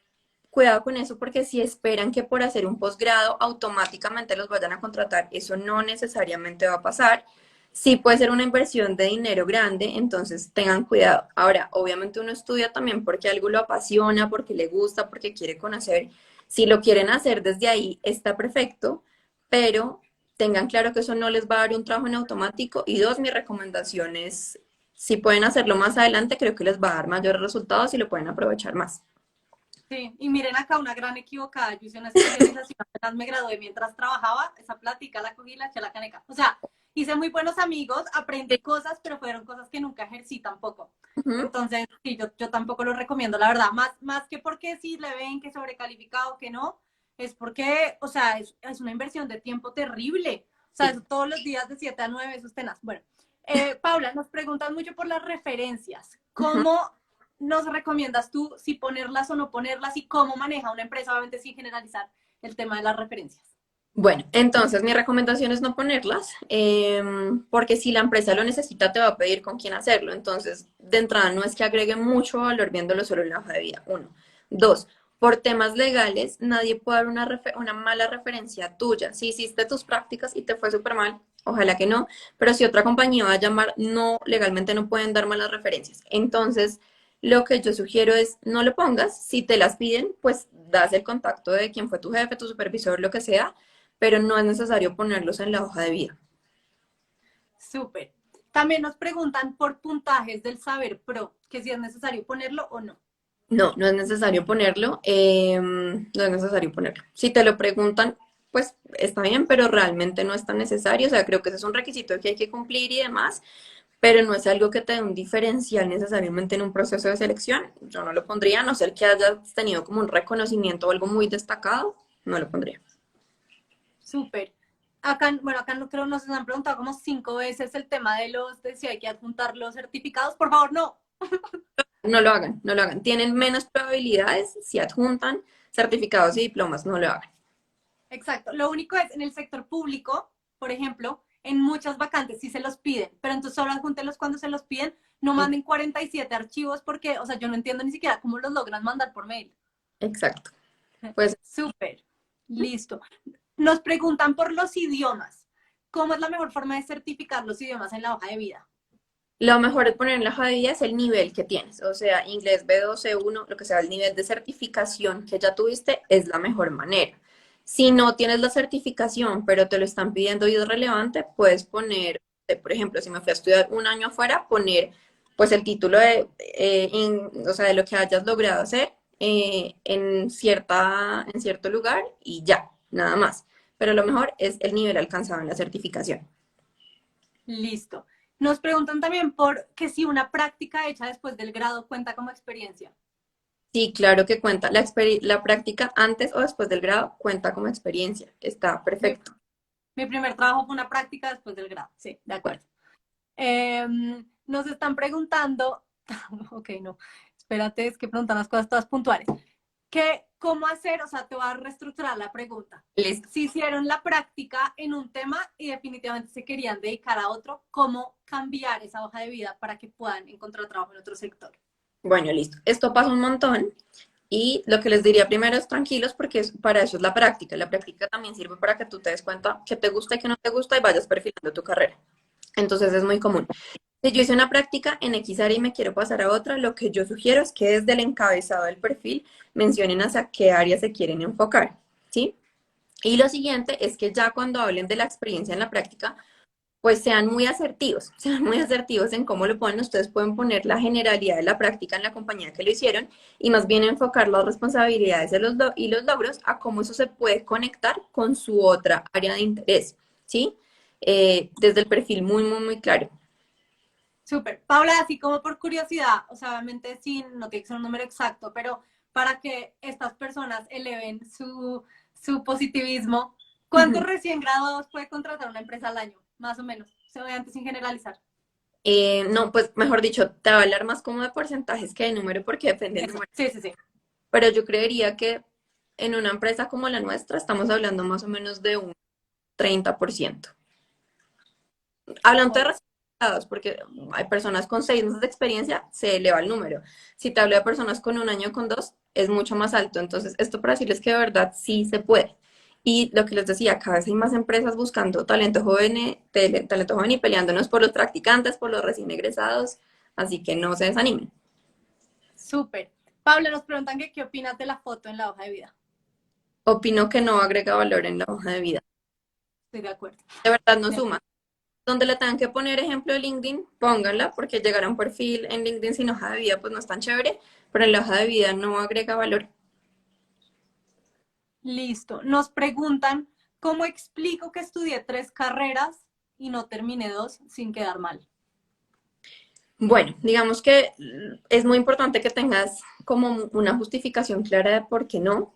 cuidado con eso porque si esperan que por hacer un posgrado automáticamente los vayan a contratar, eso no necesariamente va a pasar. Sí puede ser una inversión de dinero grande, entonces tengan cuidado. Ahora, obviamente uno estudia también porque algo lo apasiona, porque le gusta, porque quiere conocer. Si lo quieren hacer desde ahí, está perfecto, pero tengan claro que eso no les va a dar un trabajo en automático. Y dos, mi recomendación es, si pueden hacerlo más adelante, creo que les va a dar mayores resultados y lo pueden aprovechar más. Sí, y miren acá una gran equivocada. Yo hice una especialización, apenas me gradué mientras trabajaba, esa plática la cogí y la eché a la caneca. O sea, hice muy buenos amigos, aprendí cosas, pero fueron cosas que nunca ejercí tampoco. Ujú. Entonces, sí, yo tampoco lo recomiendo, la verdad. Más que porque si le ven que sobrecalificado o que no, es porque, o sea, es una inversión de tiempo terrible. O sea, Sí. eso todos los días de 7 a 9, eso es tenaz. Bueno, Paula, nos preguntan mucho por las referencias. Ujú. ¿Cómo nos recomiendas tú si ponerlas o no ponerlas y cómo maneja una empresa, obviamente sin generalizar el tema de las referencias? Bueno, entonces mi recomendación es no ponerlas, porque si la empresa lo necesita, te va a pedir con quién hacerlo. Entonces, de entrada, no es que agregue mucho valor viéndolo solo en la hoja de vida. Uno. Dos, por temas legales, nadie puede dar una mala referencia tuya. Si hiciste tus prácticas y te fue súper mal, ojalá que no, pero si otra compañía va a llamar, no, legalmente no pueden dar malas referencias. Entonces, lo que yo sugiero es no lo pongas. Si te las piden, pues das el contacto de quién fue tu jefe, tu supervisor, lo que sea, pero no es necesario ponerlos en la hoja de vida. Súper. También nos preguntan por puntajes del Saber Pro, que si es necesario ponerlo o no. No, no es necesario ponerlo, no es necesario ponerlo. Si te lo preguntan, pues está bien, pero realmente no es tan necesario. O sea, creo que ese es un requisito que hay que cumplir y demás, pero no es algo que te dé un diferencial necesariamente en un proceso de selección. Yo no lo pondría, a no ser que hayas tenido como un reconocimiento o algo muy destacado, no lo pondría. Súper. Acá, bueno, acá no creo, nos han preguntado como 5 veces el tema de si hay que adjuntar los certificados. Por favor, no. No lo hagan, no lo hagan. Tienen menos probabilidades si adjuntan certificados y diplomas, no lo hagan. Exacto. Lo único es en el sector público, por ejemplo, en muchas vacantes sí se los piden, pero entonces solo adjúntenlos cuando se los piden, no manden 47 archivos porque, o sea, yo no entiendo ni siquiera cómo los logran mandar por mail. Exacto. Pues Súper, listo. Nos preguntan por los idiomas. ¿Cómo es la mejor forma de certificar los idiomas en la hoja de vida? lo mejor de poner en la hoja de vida es el nivel que tienes, o sea, inglés B2, C1, lo que sea, el nivel de certificación que ya tuviste es la mejor manera. Si no tienes la certificación, pero te lo están pidiendo y es relevante, puedes poner, por ejemplo, si me fui a estudiar un año afuera, poner pues el título de, o sea, de lo que hayas logrado hacer en cierto lugar y ya, nada más. Pero lo mejor es el nivel alcanzado en la certificación. Listo. Nos preguntan también por que si una práctica hecha después del grado cuenta como experiencia. Sí, claro que cuenta. La práctica antes o después del grado cuenta como experiencia. Está Mi, perfecto. mi primer trabajo fue una práctica después del grado. Sí, de acuerdo. Nos están preguntando, ok, no, espérate, es que preguntan las cosas todas puntuales. ¿Cómo hacer? O sea, te voy a reestructurar la pregunta. Listo. Si hicieron la práctica en un tema y definitivamente se querían dedicar a otro, ¿cómo cambiar esa hoja de vida para que puedan encontrar trabajo en otro sector? Bueno, listo. Esto pasa un montón y lo que les diría primero es tranquilos porque para eso es la práctica. La práctica también sirve para que tú te des cuenta que te gusta y que no te gusta y vayas perfilando tu carrera. Entonces es muy común. Si yo hice una práctica en X área y me quiero pasar a otra, lo que yo sugiero es que desde el encabezado del perfil mencionen hacia qué área se quieren enfocar, ¿sí? Y lo siguiente es que ya cuando hablen de la experiencia en la práctica, pues sean muy asertivos en cómo lo ponen. Ustedes pueden poner la generalidad de la práctica en la compañía que lo hicieron y más bien enfocar las responsabilidades de y los logros a cómo eso se puede conectar con su otra área de interés, ¿sí? Desde el perfil muy, muy, muy claro. Súper. Paula, así como por curiosidad, o sea, obviamente sin, no tiene que ser un número exacto, pero para que estas personas eleven su positivismo, ¿cuántos recién graduados puede contratar una empresa al año? Más o menos, obviamente sin generalizar. No, pues mejor dicho, te va a hablar más como de porcentajes que de número porque depende del Eso, número. sí, sí, sí. Pero yo creería que en una empresa como la nuestra estamos hablando más o menos de un 30%. Hablando de Wow. resultados, porque hay personas con 6 meses de experiencia, se eleva el número. Si te hablo de personas con un año, con dos, es mucho más alto. Entonces, esto para decirles que de verdad sí se puede. Y lo que les decía, cada vez hay más empresas buscando talento joven y peleándonos por los practicantes, por los recién egresados. Así que no se desanimen. Súper. Paula, nos preguntan que qué opinas de la foto en la hoja de vida. Opino que no agrega valor en la hoja de vida. Estoy de acuerdo. De verdad no Sí. suma. Donde le tengan que poner ejemplo de LinkedIn, pónganla, porque llegar a un perfil en LinkedIn sin hoja de vida, pues no es tan chévere, pero en la hoja de vida no agrega valor. Listo. Nos preguntan, ¿cómo explico que estudié 3 carreras y no terminé 2 sin quedar mal? Bueno, digamos que es muy importante que tengas como una justificación clara de por qué no.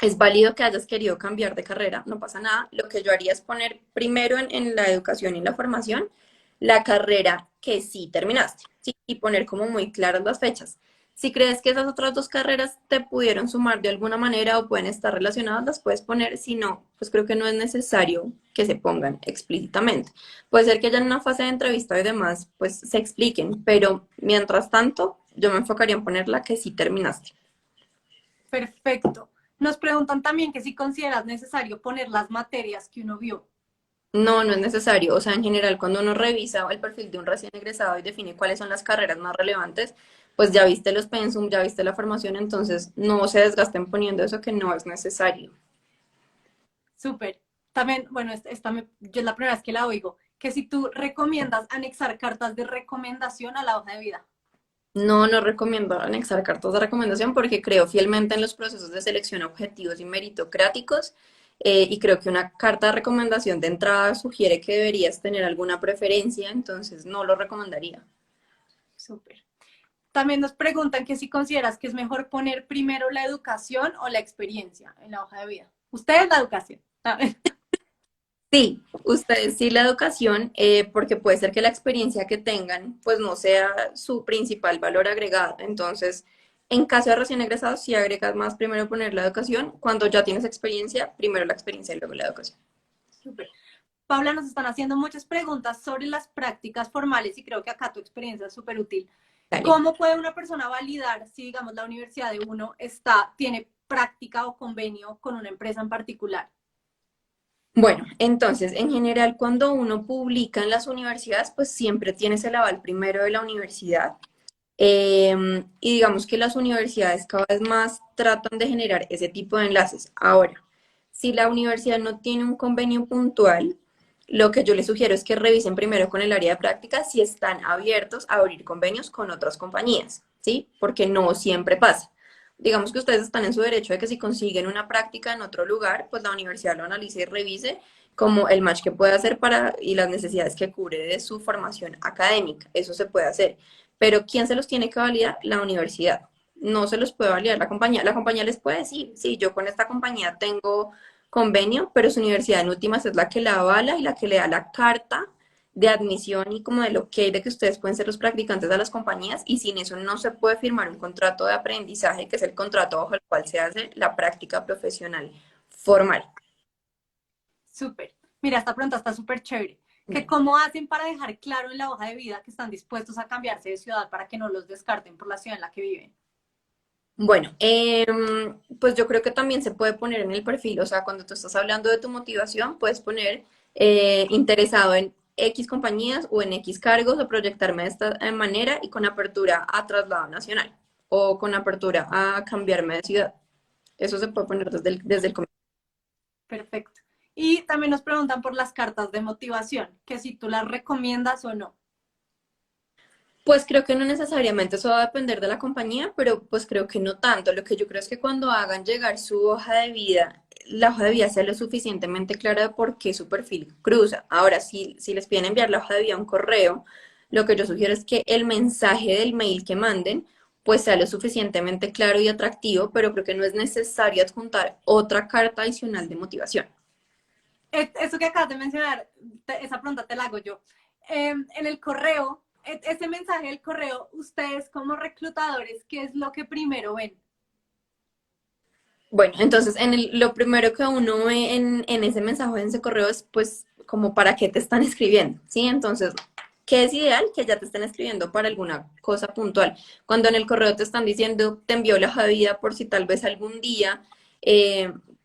Es válido que hayas querido cambiar de carrera, no pasa nada. Lo que yo haría es poner primero en la educación y en la formación la carrera que sí terminaste, ¿sí? Y poner como muy claras las fechas. Si crees que esas otras dos carreras te pudieron sumar de alguna manera o pueden estar relacionadas, las puedes poner. Si no, pues creo que no es necesario que se pongan explícitamente. Puede ser que ya en una fase de entrevista y demás, pues se expliquen, pero mientras tanto, yo me enfocaría en poner la que sí terminaste. Perfecto. Nos preguntan también que si consideras necesario poner las materias que uno vio. No, no es necesario. O sea, en general, cuando uno revisa el perfil de un recién egresado y define cuáles son las carreras más relevantes, pues ya viste los pensum, ya viste la formación, entonces no se desgasten poniendo eso que no es necesario. Súper. También, bueno, yo es la primera vez que la oigo, que si tú recomiendas anexar cartas de recomendación a la hoja de vida. No, no recomiendo anexar cartas de recomendación porque creo fielmente en los procesos de selección objetivos y meritocráticos, y creo que una carta de recomendación de entrada sugiere que deberías tener alguna preferencia, entonces no lo recomendaría. Súper. También nos preguntan que si consideras que es mejor poner primero la educación o la experiencia en la hoja de vida. Ustedes la educación. Sí, ustedes sí la educación, porque puede ser que la experiencia que tengan, pues no sea su principal valor agregado. Entonces, en caso de recién egresados, sí agregas más primero poner la educación. Cuando ya tienes experiencia, primero la experiencia y luego la educación. Súper. Paula, nos están haciendo muchas preguntas sobre las prácticas formales y creo que acá tu experiencia es súper útil. Dale. ¿Cómo puede una persona validar si, digamos, la universidad de uno tiene práctica o convenio con una empresa en particular? Bueno, entonces, en general, cuando uno publica en las universidades, pues siempre tienes el aval primero de la universidad. Y digamos que las universidades cada vez más tratan de generar ese tipo de enlaces. Ahora, si la universidad no tiene un convenio puntual, lo que yo les sugiero es que revisen primero con el área de práctica si están abiertos a abrir convenios con otras compañías, ¿sí? Porque no siempre pasa. Digamos que ustedes están en su derecho de que si consiguen una práctica en otro lugar, pues la universidad lo analice y revise como el match que puede hacer para y las necesidades que cubre de su formación académica. Eso se puede hacer. Pero ¿quién se los tiene que validar? La universidad. No se los puede validar la compañía. La compañía les puede decir, sí, yo con esta compañía tengo convenio, pero su universidad en últimas es la que la avala y la que le da la carta de admisión y como de lo que hay de que ustedes pueden ser los practicantes de las compañías y sin eso no se puede firmar un contrato de aprendizaje, que es el contrato bajo el cual se hace la práctica profesional formal. Súper. Mira, esta pregunta está súper chévere. Que ¿cómo hacen para dejar claro en la hoja de vida que están dispuestos a cambiarse de ciudad para que no los descarten por la ciudad en la que viven? Bueno, pues yo creo que también se puede poner en el perfil, o sea, cuando tú estás hablando de tu motivación, puedes poner interesado en X compañías o en X cargos o proyectarme de esta manera y con apertura a traslado nacional o con apertura a cambiarme de ciudad. Eso se puede poner desde el comienzo. Perfecto. Y también nos preguntan por las cartas de motivación, que si tú las recomiendas o no. Pues creo que no necesariamente eso va a depender de la compañía, pero pues creo que no tanto. Lo que yo creo es que cuando hagan llegar su hoja de vida, la hoja de vida sea lo suficientemente clara de por qué su perfil cruza. Ahora, si les piden enviar la hoja de vida a un correo, lo que yo sugiero es que el mensaje del mail que manden pues sea lo suficientemente claro y atractivo, pero creo que no es necesario adjuntar otra carta adicional de motivación. Eso que acabas de mencionar, esa pregunta te la hago yo. En el correo, ese mensaje del correo, ustedes como reclutadores, ¿qué es lo que primero ven? Bueno, entonces lo primero que uno ve en ese mensaje, en ese correo es pues como para qué te están escribiendo, ¿sí? Entonces, ¿qué es ideal? Que ya te estén escribiendo para alguna cosa puntual. Cuando en el correo te están diciendo, te envió la hoja de vida por si tal vez algún día,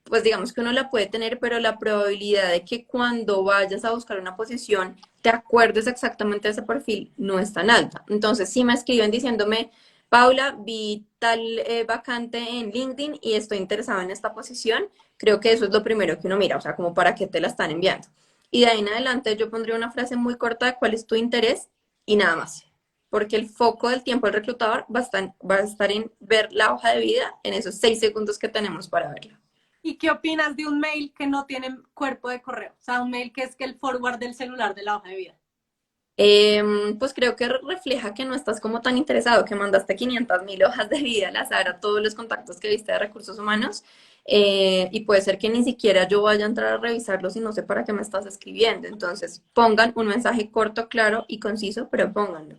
pues digamos que uno la puede tener, pero la probabilidad de que cuando vayas a buscar una posición te acuerdes exactamente de ese perfil no es tan alta. Entonces, si me escriben diciéndome Paula, vi tal vacante en LinkedIn y estoy interesada en esta posición. Creo que eso es lo primero que uno mira, o sea, como para qué te la están enviando. Y de ahí en adelante yo pondría una frase muy corta de cuál es tu interés y nada más. Porque el foco del tiempo del reclutador va a estar en ver la hoja de vida en esos 6 segundos que tenemos para verla. ¿Y qué opinas de un mail que no tiene cuerpo de correo? O sea, un mail que es que el forward del celular de la hoja de vida. Pues creo que refleja que no estás como tan interesado, que mandaste 500.000 hojas de vida al azar a todos los contactos que viste de recursos humanos y puede ser que ni siquiera yo vaya a entrar a revisarlos y no sé para qué me estás escribiendo. Entonces pongan un mensaje corto, claro y conciso, pero pónganlo.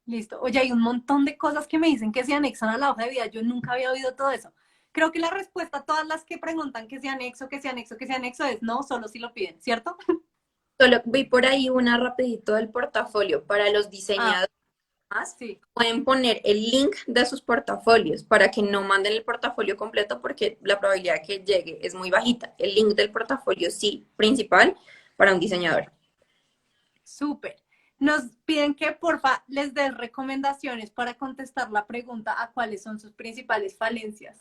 Listo. Oye, hay un montón de cosas que me dicen que se anexan a la hoja de vida. Yo nunca había oído todo eso. Creo que la respuesta a todas las que preguntan que se anexo, que se anexo, que se anexo es no, solo si lo piden, ¿cierto? Solo vi por ahí una rapidito del portafolio para los Ah, diseñadores. sí. Pueden poner el link de sus portafolios para que no manden el portafolio completo porque la probabilidad de que llegue es muy bajita. El link del portafolio sí, principal para un diseñador. Súper. Nos piden que porfa les des recomendaciones para contestar la pregunta a cuáles son sus principales falencias.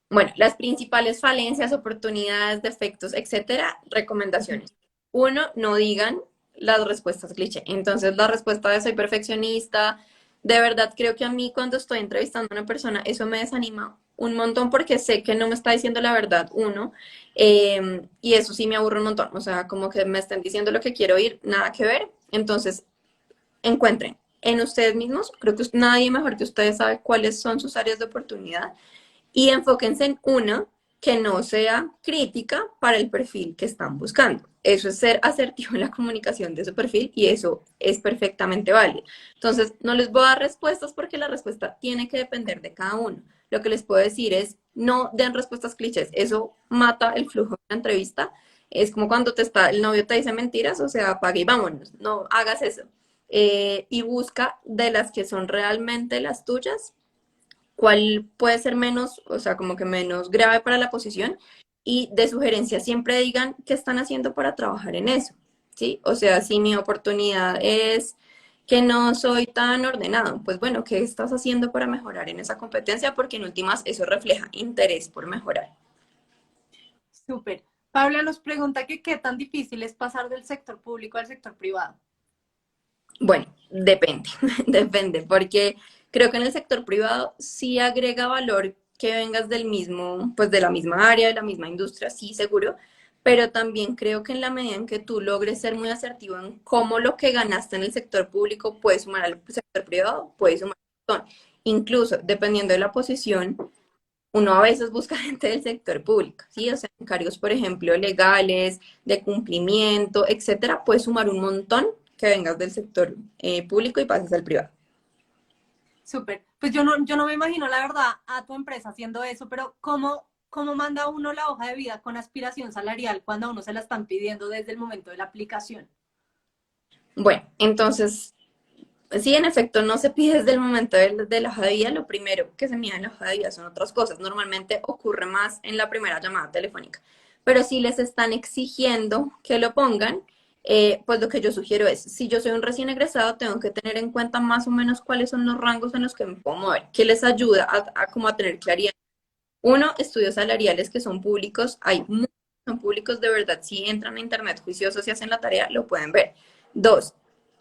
Bueno, las principales falencias, oportunidades, defectos, etcétera, recomendaciones. Uno, no digan las respuestas cliché. Entonces, la respuesta de soy perfeccionista, de verdad creo que a mí cuando estoy entrevistando a una persona, eso me desanima un montón porque sé que no me está diciendo la verdad, uno, y eso sí me aburre un montón. O sea, como que me estén diciendo lo que quiero oír, nada que ver. Entonces, encuentren en ustedes mismos, creo que nadie mejor que ustedes sabe cuáles son sus áreas de oportunidad y enfóquense en una que no sea crítica para el perfil que están buscando. Eso es ser asertivo en la comunicación de su perfil y eso es perfectamente válido. Entonces, no les voy a dar respuestas porque la respuesta tiene que depender de cada uno. Lo que les puedo decir es, no den respuestas clichés, eso mata el flujo de la entrevista. Es como cuando el novio te dice mentiras, o sea, apague y vámonos, no hagas eso. Y busca de las que son realmente las tuyas, cuál puede ser menos, o sea, como que menos grave para la posición y de sugerencia siempre digan qué están haciendo para trabajar en eso, ¿sí? O sea, si mi oportunidad es que no soy tan ordenado, pues bueno, ¿qué estás haciendo para mejorar en esa competencia? Porque en últimas eso refleja interés por mejorar. Súper. Paula nos pregunta que qué tan difícil es pasar del sector público al sector privado. Bueno, depende, depende, porque creo que en el sector privado sí agrega valor que vengas del mismo, pues de la misma área, de la misma industria, sí, seguro, pero también creo que en la medida en que tú logres ser muy asertivo en cómo lo que ganaste en el sector público puedes sumar al sector privado, puedes sumar un montón. Incluso, dependiendo de la posición, uno a veces busca gente del sector público, ¿sí? O sea, en cargos, por ejemplo, legales, de cumplimiento, etcétera, puedes sumar un montón que vengas del sector público y pases al privado. Súper. Pues yo no me imagino, la verdad, a tu empresa haciendo eso, pero ¿cómo manda uno la hoja de vida con aspiración salarial cuando a uno se la están pidiendo desde el momento de la aplicación? Bueno, entonces, sí, en efecto, no se pide desde el momento de la hoja de vida. Lo primero que se mide en la hoja de vida son otras cosas. Normalmente ocurre más en la primera llamada telefónica. Pero si les están exigiendo que lo pongan, pues lo que yo sugiero es, si yo soy un recién egresado, tengo que tener en cuenta más o menos cuáles son los rangos en los que me puedo mover, que les ayuda como a tener claridad. Uno, estudios salariales que son públicos. Hay muchos que son públicos de verdad. Si entran a internet juiciosos y hacen la tarea, lo pueden ver. Dos,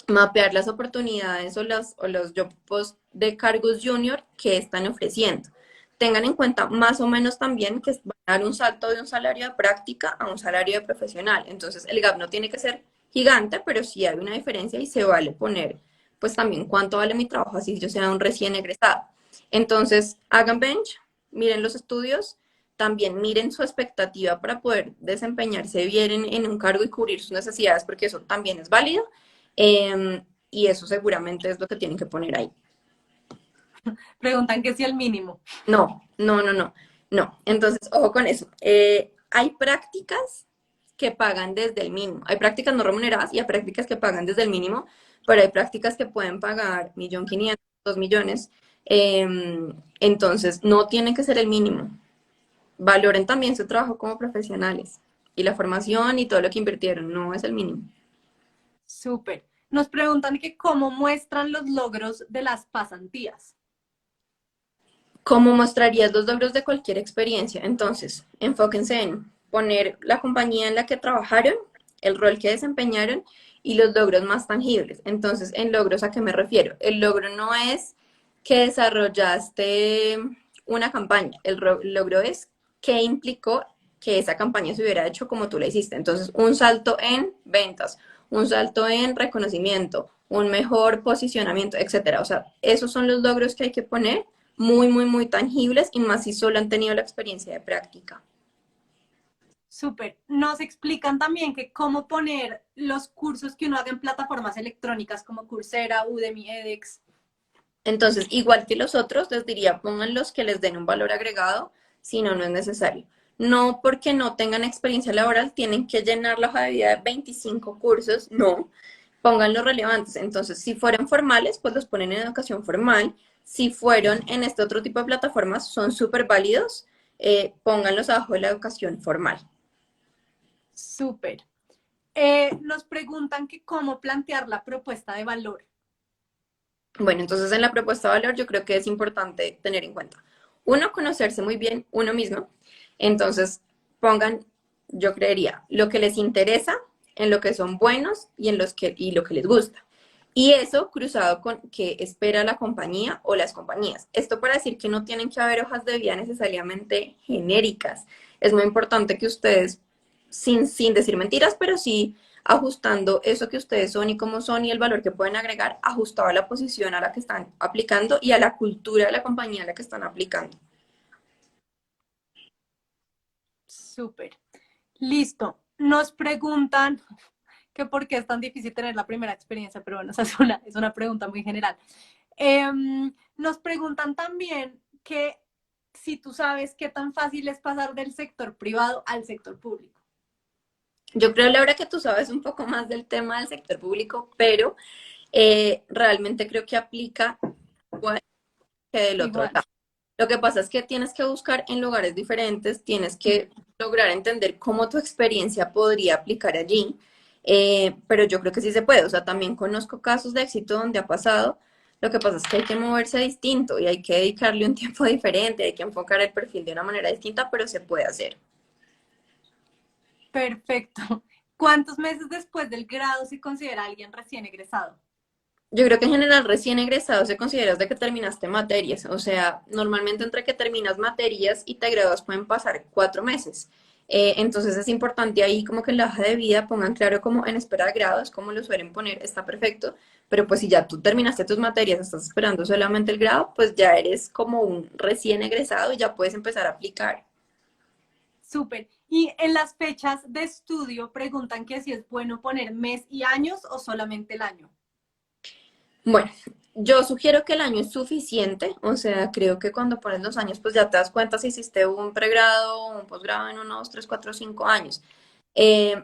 mapear las oportunidades o los job posts de cargos junior que están ofreciendo. Tengan en cuenta más o menos también que van a dar un salto de un salario de práctica a un salario de profesional. Entonces, el gap no tiene que ser gigante, pero sí hay una diferencia y se vale poner, pues también cuánto vale mi trabajo, así yo sea un recién egresado. Entonces, hagan bench, miren los estudios, también miren su expectativa para poder desempeñarse bien en un cargo y cubrir sus necesidades, porque eso también es válido. Y eso seguramente es lo que tienen que poner ahí. Preguntan que si el mínimo. No, no, no, no, no. Entonces, ojo con eso. Hay prácticas que pagan desde el mínimo. Hay prácticas no remuneradas y hay prácticas que pagan desde el mínimo, pero hay prácticas que pueden pagar 1.500.000, 2 millones. Entonces, no tiene que ser el mínimo. Valoren también su trabajo como profesionales y la formación y todo lo que invirtieron. No es el mínimo. Súper. Nos preguntan que cómo muestran los logros de las pasantías. ¿Cómo mostrarías los logros de cualquier experiencia? Entonces, enfóquense en poner la compañía en la que trabajaron, el rol que desempeñaron y los logros más tangibles. Entonces, ¿en logros a qué me refiero? El logro no es que desarrollaste una campaña, el logro es qué implicó que esa campaña se hubiera hecho como tú la hiciste. Entonces, un salto en ventas, un salto en reconocimiento, un mejor posicionamiento, etcétera. O sea, esos son los logros que hay que poner muy, muy, muy tangibles y más si solo han tenido la experiencia de práctica. Súper. Nos explican también que cómo poner los cursos que uno haga en plataformas electrónicas como Coursera, Udemy, edX. Entonces, igual que los otros, les diría, pongan los que les den un valor agregado, si no, no es necesario. No porque no tengan experiencia laboral, tienen que llenar la hoja de vida de 25 cursos, no, pongan los relevantes. Entonces, si fueron formales, pues los ponen en educación formal. Si fueron en este otro tipo de plataformas, son súper válidos, pónganlos abajo de la educación formal. Súper. Nos preguntan que cómo plantear la propuesta de valor. Bueno, entonces en la propuesta de valor yo creo que es importante tener en cuenta, uno, conocerse muy bien uno mismo. Entonces pongan, yo creería, lo que les interesa, en lo que son buenos y lo que les gusta. Y eso cruzado con qué espera la compañía o las compañías. Esto para decir que no tienen que haber hojas de vida necesariamente genéricas. Es muy importante que ustedes, sin decir mentiras, pero sí ajustando eso que ustedes son y cómo son y el valor que pueden agregar, ajustado a la posición a la que están aplicando y a la cultura de la compañía a la que están aplicando. Súper. Listo. Nos preguntan que por qué es tan difícil tener la primera experiencia, pero bueno, esa es una pregunta muy general. Nos preguntan también que si tú sabes qué tan fácil es pasar del sector privado al sector público. Yo creo, Laura, que tú sabes un poco más del tema del sector público, pero realmente creo que aplica igual que del otro Igual. lado. Lo que pasa es que tienes que buscar en lugares diferentes, tienes que lograr entender cómo tu experiencia podría aplicar allí, pero yo creo que sí se puede. O sea, también conozco casos de éxito donde ha pasado. Lo que pasa es que hay que moverse distinto y hay que dedicarle un tiempo diferente, hay que enfocar el perfil de una manera distinta, pero se puede hacer. Perfecto. ¿Cuántos meses después del grado se considera alguien recién egresado? Yo creo que en general recién egresado se considera de que terminaste materias, o sea, normalmente entre que terminas materias y te gradúas pueden pasar 4 meses. Entonces es importante ahí como que en la hoja de vida pongan claro como en espera de grados, como lo suelen poner, está perfecto, pero pues si ya tú terminaste tus materias, estás esperando solamente el grado, pues ya eres como un recién egresado y ya puedes empezar a aplicar. Súper. Y en las fechas de estudio preguntan que si es bueno poner mes y años o solamente el año. Bueno, yo sugiero que el año es suficiente, o sea, creo que cuando pones los años, pues ya te das cuenta si hiciste un pregrado o un posgrado en 1, 2, 3, 4, 5 años.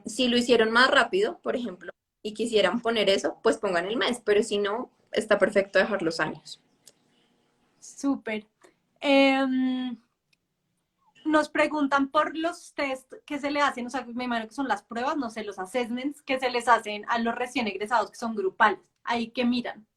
Si lo hicieron más rápido, por ejemplo, y quisieran poner eso, pues pongan el mes, pero si no, está perfecto dejar los años. Súper. Nos preguntan por los test que se le hacen, o sea, me imagino que son las pruebas, no sé, los assessments que se les hacen a los recién egresados, que son grupales. Ahí que miran.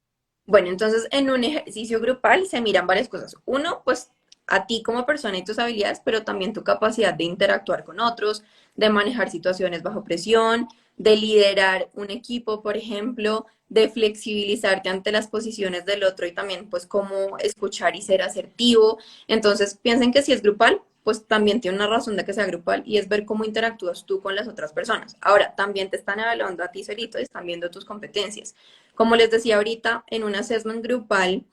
Bueno, entonces en un ejercicio grupal se miran varias cosas. Uno, pues a ti como persona y tus habilidades, pero también tu capacidad de interactuar con otros, de manejar situaciones bajo presión, de liderar un equipo, por ejemplo, de flexibilizarte ante las posiciones del otro y también pues cómo escuchar y ser asertivo. Entonces, piensen que si es grupal, pues también tiene una razón de que sea grupal y es ver cómo interactúas tú con las otras personas. Ahora, también te están evaluando a ti solito y están viendo tus competencias. Como les decía ahorita, en un assessment grupal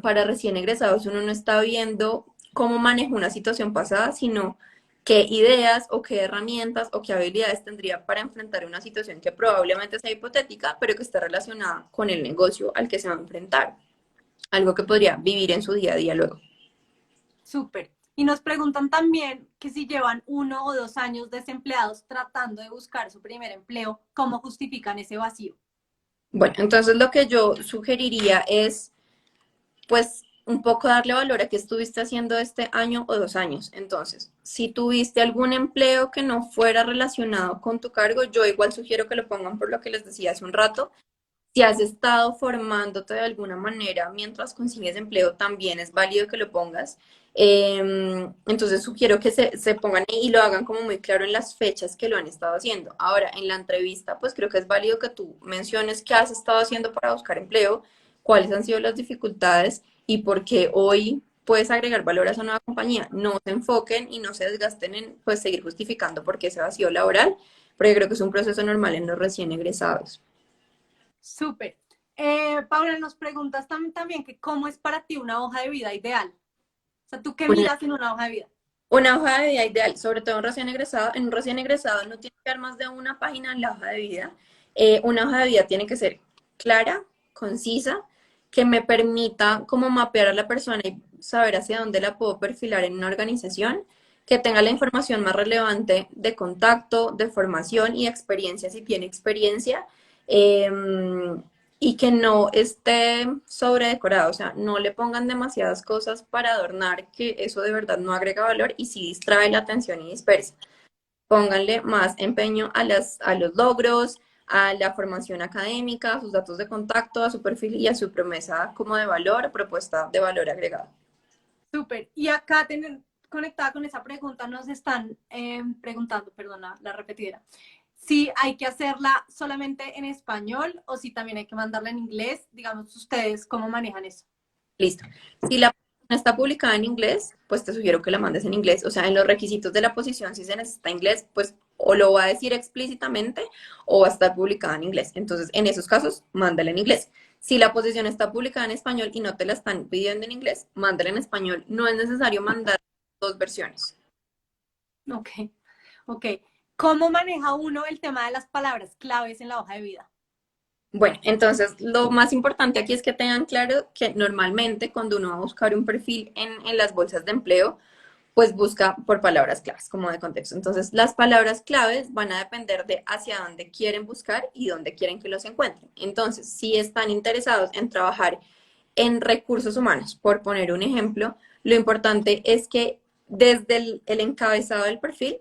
para recién egresados, uno no está viendo cómo manejó una situación pasada, sino qué ideas o qué herramientas o qué habilidades tendría para enfrentar una situación que probablemente sea hipotética, pero que está relacionada con el negocio al que se va a enfrentar, algo que podría vivir en su día a día luego. Súper. Y nos preguntan también que si llevan 1 o 2 años desempleados tratando de buscar su primer empleo, ¿cómo justifican ese vacío? Bueno, entonces lo que yo sugeriría es pues un poco darle valor a qué estuviste haciendo este año o 2 años. Entonces, si tuviste algún empleo que no fuera relacionado con tu cargo, yo igual sugiero que lo pongan por lo que les decía hace un rato. Si has estado formándote de alguna manera mientras consigues empleo, también es válido que lo pongas. Entonces sugiero que se pongan ahí y lo hagan como muy claro en las fechas que lo han estado haciendo. Ahora, en la entrevista, pues creo que es válido que tú menciones qué has estado haciendo para buscar empleo, cuáles han sido las dificultades y por qué hoy puedes agregar valor a esa nueva compañía. No se enfoquen y no se desgasten en pues seguir justificando por qué ese vacío laboral, porque creo que es un proceso normal en los recién egresados. Súper. Paula, nos preguntas también que cómo es para ti una hoja de vida ideal. O sea, ¿tú qué miras en una hoja de vida? Una hoja de vida ideal, sobre todo un recién egresado. En un recién egresado no tiene que haber más de una página en la hoja de vida. Una hoja de vida tiene que ser clara, concisa, que me permita como mapear a la persona y saber hacia dónde la puedo perfilar en una organización, que tenga la información más relevante de contacto, de formación y experiencia, si tiene experiencia. Y que no esté sobredecorado, o sea, no le pongan demasiadas cosas para adornar, que eso de verdad no agrega valor y sí distrae la atención y dispersa. Pónganle más empeño a los logros, a la formación académica, a sus datos de contacto, a su perfil y a su promesa como de valor, propuesta de valor agregado. Súper. Y acá conectada con esa pregunta nos están preguntando, perdona, la repetidera, si hay que hacerla solamente en español o si también hay que mandarla en inglés. Digamos, ustedes, ¿cómo manejan eso? Listo. Si la posición está publicada en inglés, pues te sugiero que la mandes en inglés. O sea, en los requisitos de la posición, si se necesita inglés, pues o lo va a decir explícitamente o va a estar publicada en inglés. Entonces, en esos casos, mándala en inglés. Si la posición está publicada en español y no te la están pidiendo en inglés, mándala en español. No es necesario mandar dos versiones. Ok, ok. ¿Cómo maneja uno el tema de las palabras claves en la hoja de vida? Bueno, entonces lo más importante aquí es que tengan claro que normalmente cuando uno va a buscar un perfil en las bolsas de empleo, pues busca por palabras claves, como de contexto. Entonces, las palabras claves van a depender de hacia dónde quieren buscar y dónde quieren que los encuentren. Entonces, si están interesados en trabajar en recursos humanos, por poner un ejemplo, lo importante es que desde el encabezado del perfil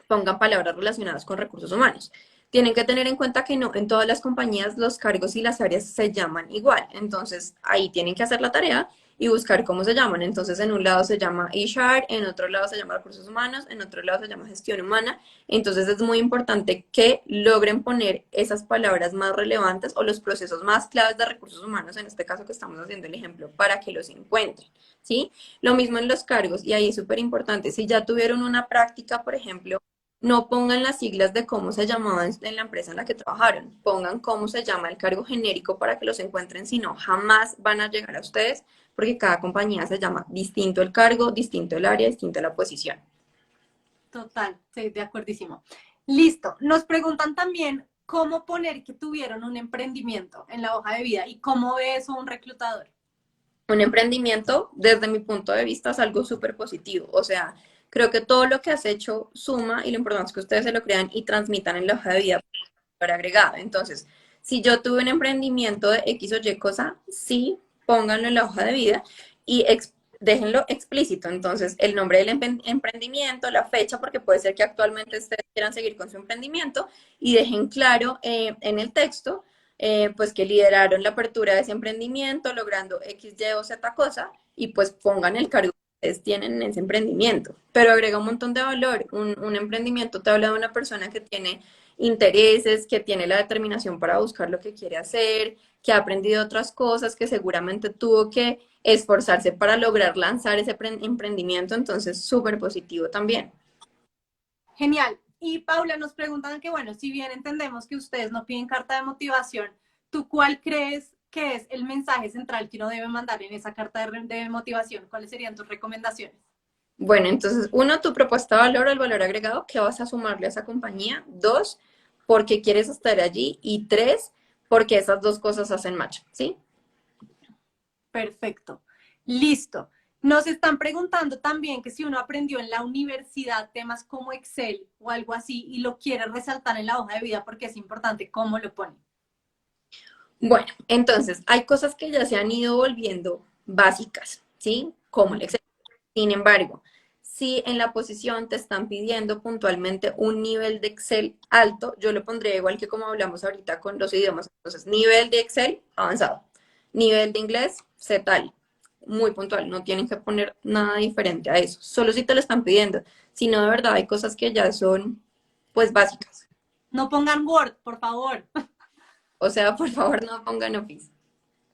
pongan palabras relacionadas con recursos humanos. Tienen que tener en cuenta que no en todas las compañías los cargos y las áreas se llaman igual. Entonces, ahí tienen que hacer la tarea y buscar cómo se llaman. Entonces, en un lado se llama HR, en otro lado se llama recursos humanos, en otro lado se llama gestión humana. Entonces, es muy importante que logren poner esas palabras más relevantes o los procesos más claves de recursos humanos, en este caso que estamos haciendo el ejemplo, para que los encuentren, ¿sí? Lo mismo en los cargos, y ahí es súper importante. Si ya tuvieron una práctica, por ejemplo, no pongan las siglas de cómo se llamaban en la empresa en la que trabajaron, pongan cómo se llama el cargo genérico para que los encuentren, si no, jamás van a llegar a ustedes, porque cada compañía se llama distinto el cargo, distinto el área, distinto la posición. Total, sí, de acuerdísimo. Listo. Nos preguntan también cómo poner que tuvieron un emprendimiento en la hoja de vida y cómo ve eso un reclutador. Un emprendimiento, desde mi punto de vista, es algo súper positivo. O sea, creo que todo lo que has hecho suma y lo importante es que ustedes se lo crean y transmitan en la hoja de vida por agregado. Entonces, si yo tuve un emprendimiento de X o Y cosa, sí, pónganlo en la hoja de vida y déjenlo explícito. Entonces, el nombre del emprendimiento, la fecha, porque puede ser que actualmente ustedes quieran seguir con su emprendimiento y dejen claro en el texto pues que lideraron la apertura de ese emprendimiento, logrando X, Y o Z cosa, y pues pongan el cargo que ustedes tienen en ese emprendimiento. Pero agrega un montón de valor. Un emprendimiento te habla de una persona que tiene intereses, que tiene la determinación para buscar lo que quiere hacer, que ha aprendido otras cosas, que seguramente tuvo que esforzarse para lograr lanzar ese emprendimiento, entonces súper positivo también. Genial. Y Paula, nos preguntan que, bueno, si bien entendemos que ustedes no piden carta de motivación, ¿tú cuál crees que es el mensaje central que uno debe mandar en esa carta de motivación? ¿Cuáles serían tus recomendaciones? Bueno, entonces, uno, tu propuesta de valor, el valor agregado, ¿qué vas a sumarle a esa compañía? Dos, ¿por qué quieres estar allí? Y tres, porque esas dos cosas hacen match, ¿sí? Perfecto. Listo. Nos están preguntando también que si uno aprendió en la universidad temas como Excel o algo así y lo quiere resaltar en la hoja de vida porque es importante, ¿cómo lo pone? Bueno, entonces, hay cosas que ya se han ido volviendo básicas, ¿sí? Como el Excel. Sin embargo, si en la posición te están pidiendo puntualmente un nivel de Excel alto, yo lo pondría igual que como hablamos ahorita con los idiomas. Entonces, nivel de Excel avanzado, nivel de inglés tal, muy puntual, no tienen que poner nada diferente a eso, solo si te lo están pidiendo. Si no, de verdad, hay cosas que ya son, pues, básicas. No pongan Word, por favor. O sea, por favor, no pongan Office.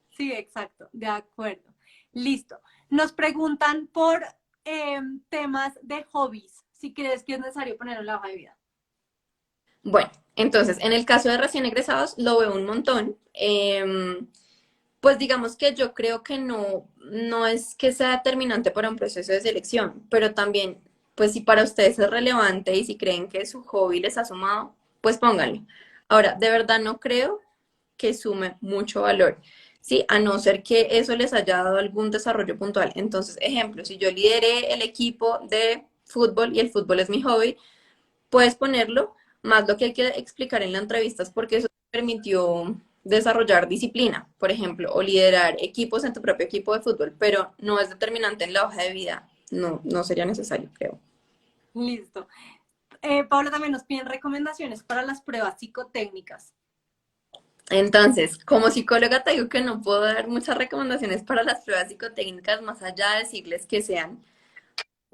Sí, exacto, de acuerdo. Listo. Nos preguntan por temas de hobbies, si crees que es necesario ponerlo en la hoja de vida. Bueno, entonces, en el caso de recién egresados, lo veo un montón. Pues digamos que yo creo que no es que sea determinante para un proceso de selección, pero también, pues si para ustedes es relevante y si creen que su hobby les ha sumado, pues pónganlo. Ahora, de verdad no creo que sume mucho valor, ¿sí? A no ser que eso les haya dado algún desarrollo puntual. Entonces, ejemplo, si yo lideré el equipo de fútbol y el fútbol es mi hobby, puedes ponerlo, más lo que hay que explicar en las entrevistas, porque eso te permitió desarrollar disciplina, por ejemplo, o liderar equipos en tu propio equipo de fútbol, pero no es determinante en la hoja de vida. No, no sería necesario, creo. Listo. Paula, también nos piden recomendaciones para las pruebas psicotécnicas. Entonces, como psicóloga te digo que no puedo dar muchas recomendaciones para las pruebas psicotécnicas, más allá de decirles que sean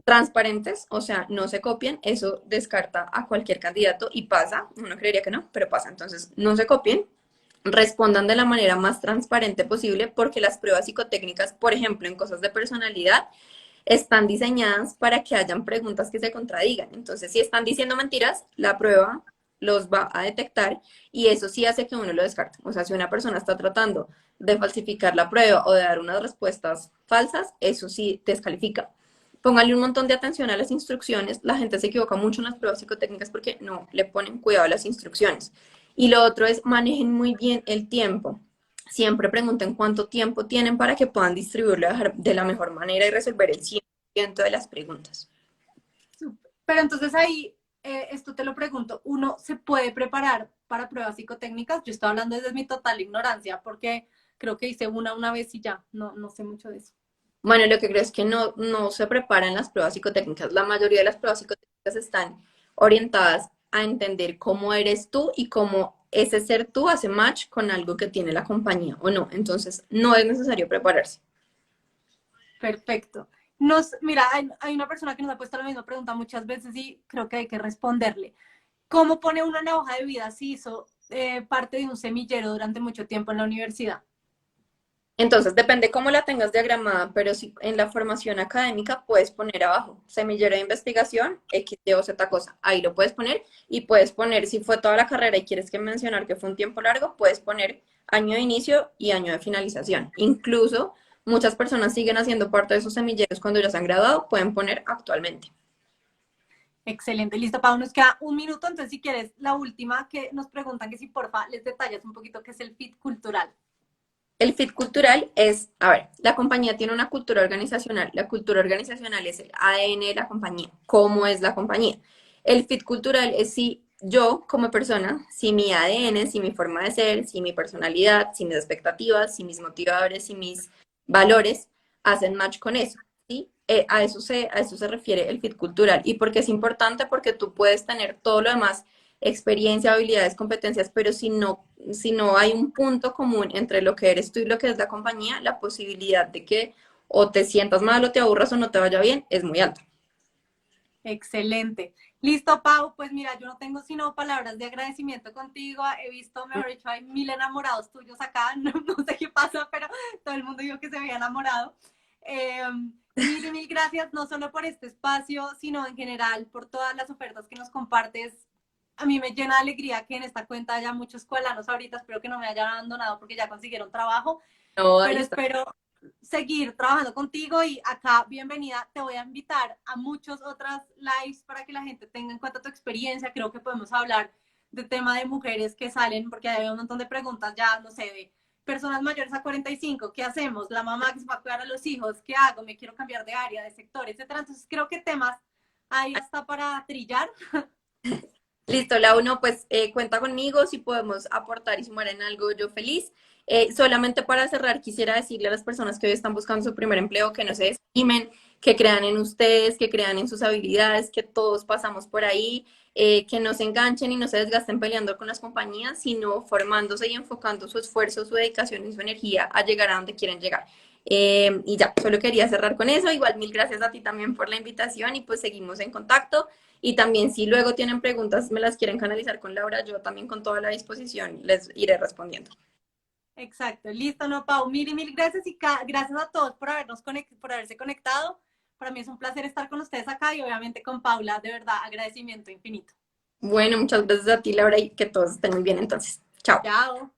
transparentes, o sea, no se copien, eso descarta a cualquier candidato y pasa, uno creería que no, pero pasa, entonces no se copien, respondan de la manera más transparente posible porque las pruebas psicotécnicas, por ejemplo, en cosas de personalidad, están diseñadas para que hayan preguntas que se contradigan. Entonces, si están diciendo mentiras, la prueba los va a detectar y eso sí hace que uno lo descarte. O sea, si una persona está tratando de falsificar la prueba o de dar unas respuestas falsas, eso sí descalifica. Póngale un montón de atención a las instrucciones. La gente se equivoca mucho en las pruebas psicotécnicas porque no le ponen cuidado a las instrucciones. Y lo otro es manejen muy bien el tiempo. Siempre pregunten cuánto tiempo tienen para que puedan distribuirlo de la mejor manera y resolver el 100% 90% de las preguntas. Súper. Pero entonces ahí, esto te lo pregunto, ¿uno se puede preparar para pruebas psicotécnicas? Yo estoy hablando desde mi total ignorancia, porque creo que hice una vez y ya, no sé mucho de eso. Bueno, lo que creo es que no se preparan las pruebas psicotécnicas. La mayoría de las pruebas psicotécnicas están orientadas a entender cómo eres tú y cómo ese ser tú hace match con algo que tiene la compañía o no. Entonces, no es necesario prepararse. Perfecto. Mira, hay una persona que nos ha puesto la misma pregunta muchas veces y creo que hay que responderle. ¿Cómo pone uno en la hoja de vida si hizo parte de un semillero durante mucho tiempo en la universidad? Entonces, depende cómo la tengas diagramada, pero si en la formación académica puedes poner abajo, semillero de investigación, X, Y o Z cosa. Ahí lo puedes poner y puedes poner, si fue toda la carrera y quieres que mencionar que fue un tiempo largo, puedes poner año de inicio y año de finalización. Incluso muchas personas siguen haciendo parte de esos semilleros cuando ya se han graduado, pueden poner actualmente. Excelente, listo, Pau, nos queda un minuto, entonces si quieres, la última que nos preguntan que si porfa les detallas un poquito qué es el fit cultural. El fit cultural es, a ver, la compañía tiene una cultura organizacional. La cultura organizacional es el ADN de la compañía. ¿Cómo es la compañía? El fit cultural es si yo como persona, si mi ADN, si mi forma de ser, si mi personalidad, si mis expectativas, si mis motivadores, si mis valores hacen match con eso. ¿Sí? A eso se refiere el fit cultural. ¿Y por qué es importante? Porque tú puedes tener todo lo demás experiencia, habilidades, competencias, pero si no hay un punto común entre lo que eres tú y lo que es la compañía, la posibilidad de que o te sientas mal o te aburras o no te vaya bien es muy alta. Excelente. Listo, Pau. Pues mira, yo no tengo sino palabras de agradecimiento contigo. He visto, mejor dicho, hay 1000 enamorados tuyos acá. No sé qué pasa, pero todo el mundo dijo que se había enamorado. Mil y mil gracias, no solo por este espacio, sino en general por todas las ofertas que nos compartes. A mí me llena de alegría que en esta cuenta haya muchos escuelanos ahorita. Espero que no me hayan abandonado porque ya consiguieron trabajo, No, ahí pero está. espero seguir trabajando contigo y acá, bienvenida, te voy a invitar a muchas otras lives para que la gente tenga en cuenta tu experiencia. Creo que podemos hablar de tema de mujeres que salen, porque hay un montón de preguntas ya, no sé, de personas mayores a 45, ¿qué hacemos? La mamá que se va a cuidar a los hijos, ¿qué hago? Me quiero cambiar de área, de sector, etcétera. Entonces creo que temas ahí hasta para trillar. Listo, la uno, pues cuenta conmigo, si podemos aportar y sumar en algo, yo feliz. Solamente para cerrar, quisiera decirle a las personas que hoy están buscando su primer empleo que no se desanimen, que crean en ustedes, que crean en sus habilidades, que todos pasamos por ahí, que no se enganchen y no se desgasten peleando con las compañías, sino formándose y enfocando su esfuerzo, su dedicación y su energía a llegar a donde quieren llegar. Y ya, solo quería cerrar con eso. Igual, mil gracias a ti también por la invitación y pues seguimos en contacto. Y también si luego tienen preguntas, me las quieren canalizar con Laura, yo también con toda la disposición les iré respondiendo. Exacto, listo, no, Pau, mil y mil gracias y gracias a todos por haberse conectado. Para mí es un placer estar con ustedes acá y obviamente con Paula, de verdad, agradecimiento infinito. Bueno, muchas gracias a ti, Laura, y que todos estén muy bien entonces. Chao. Chao.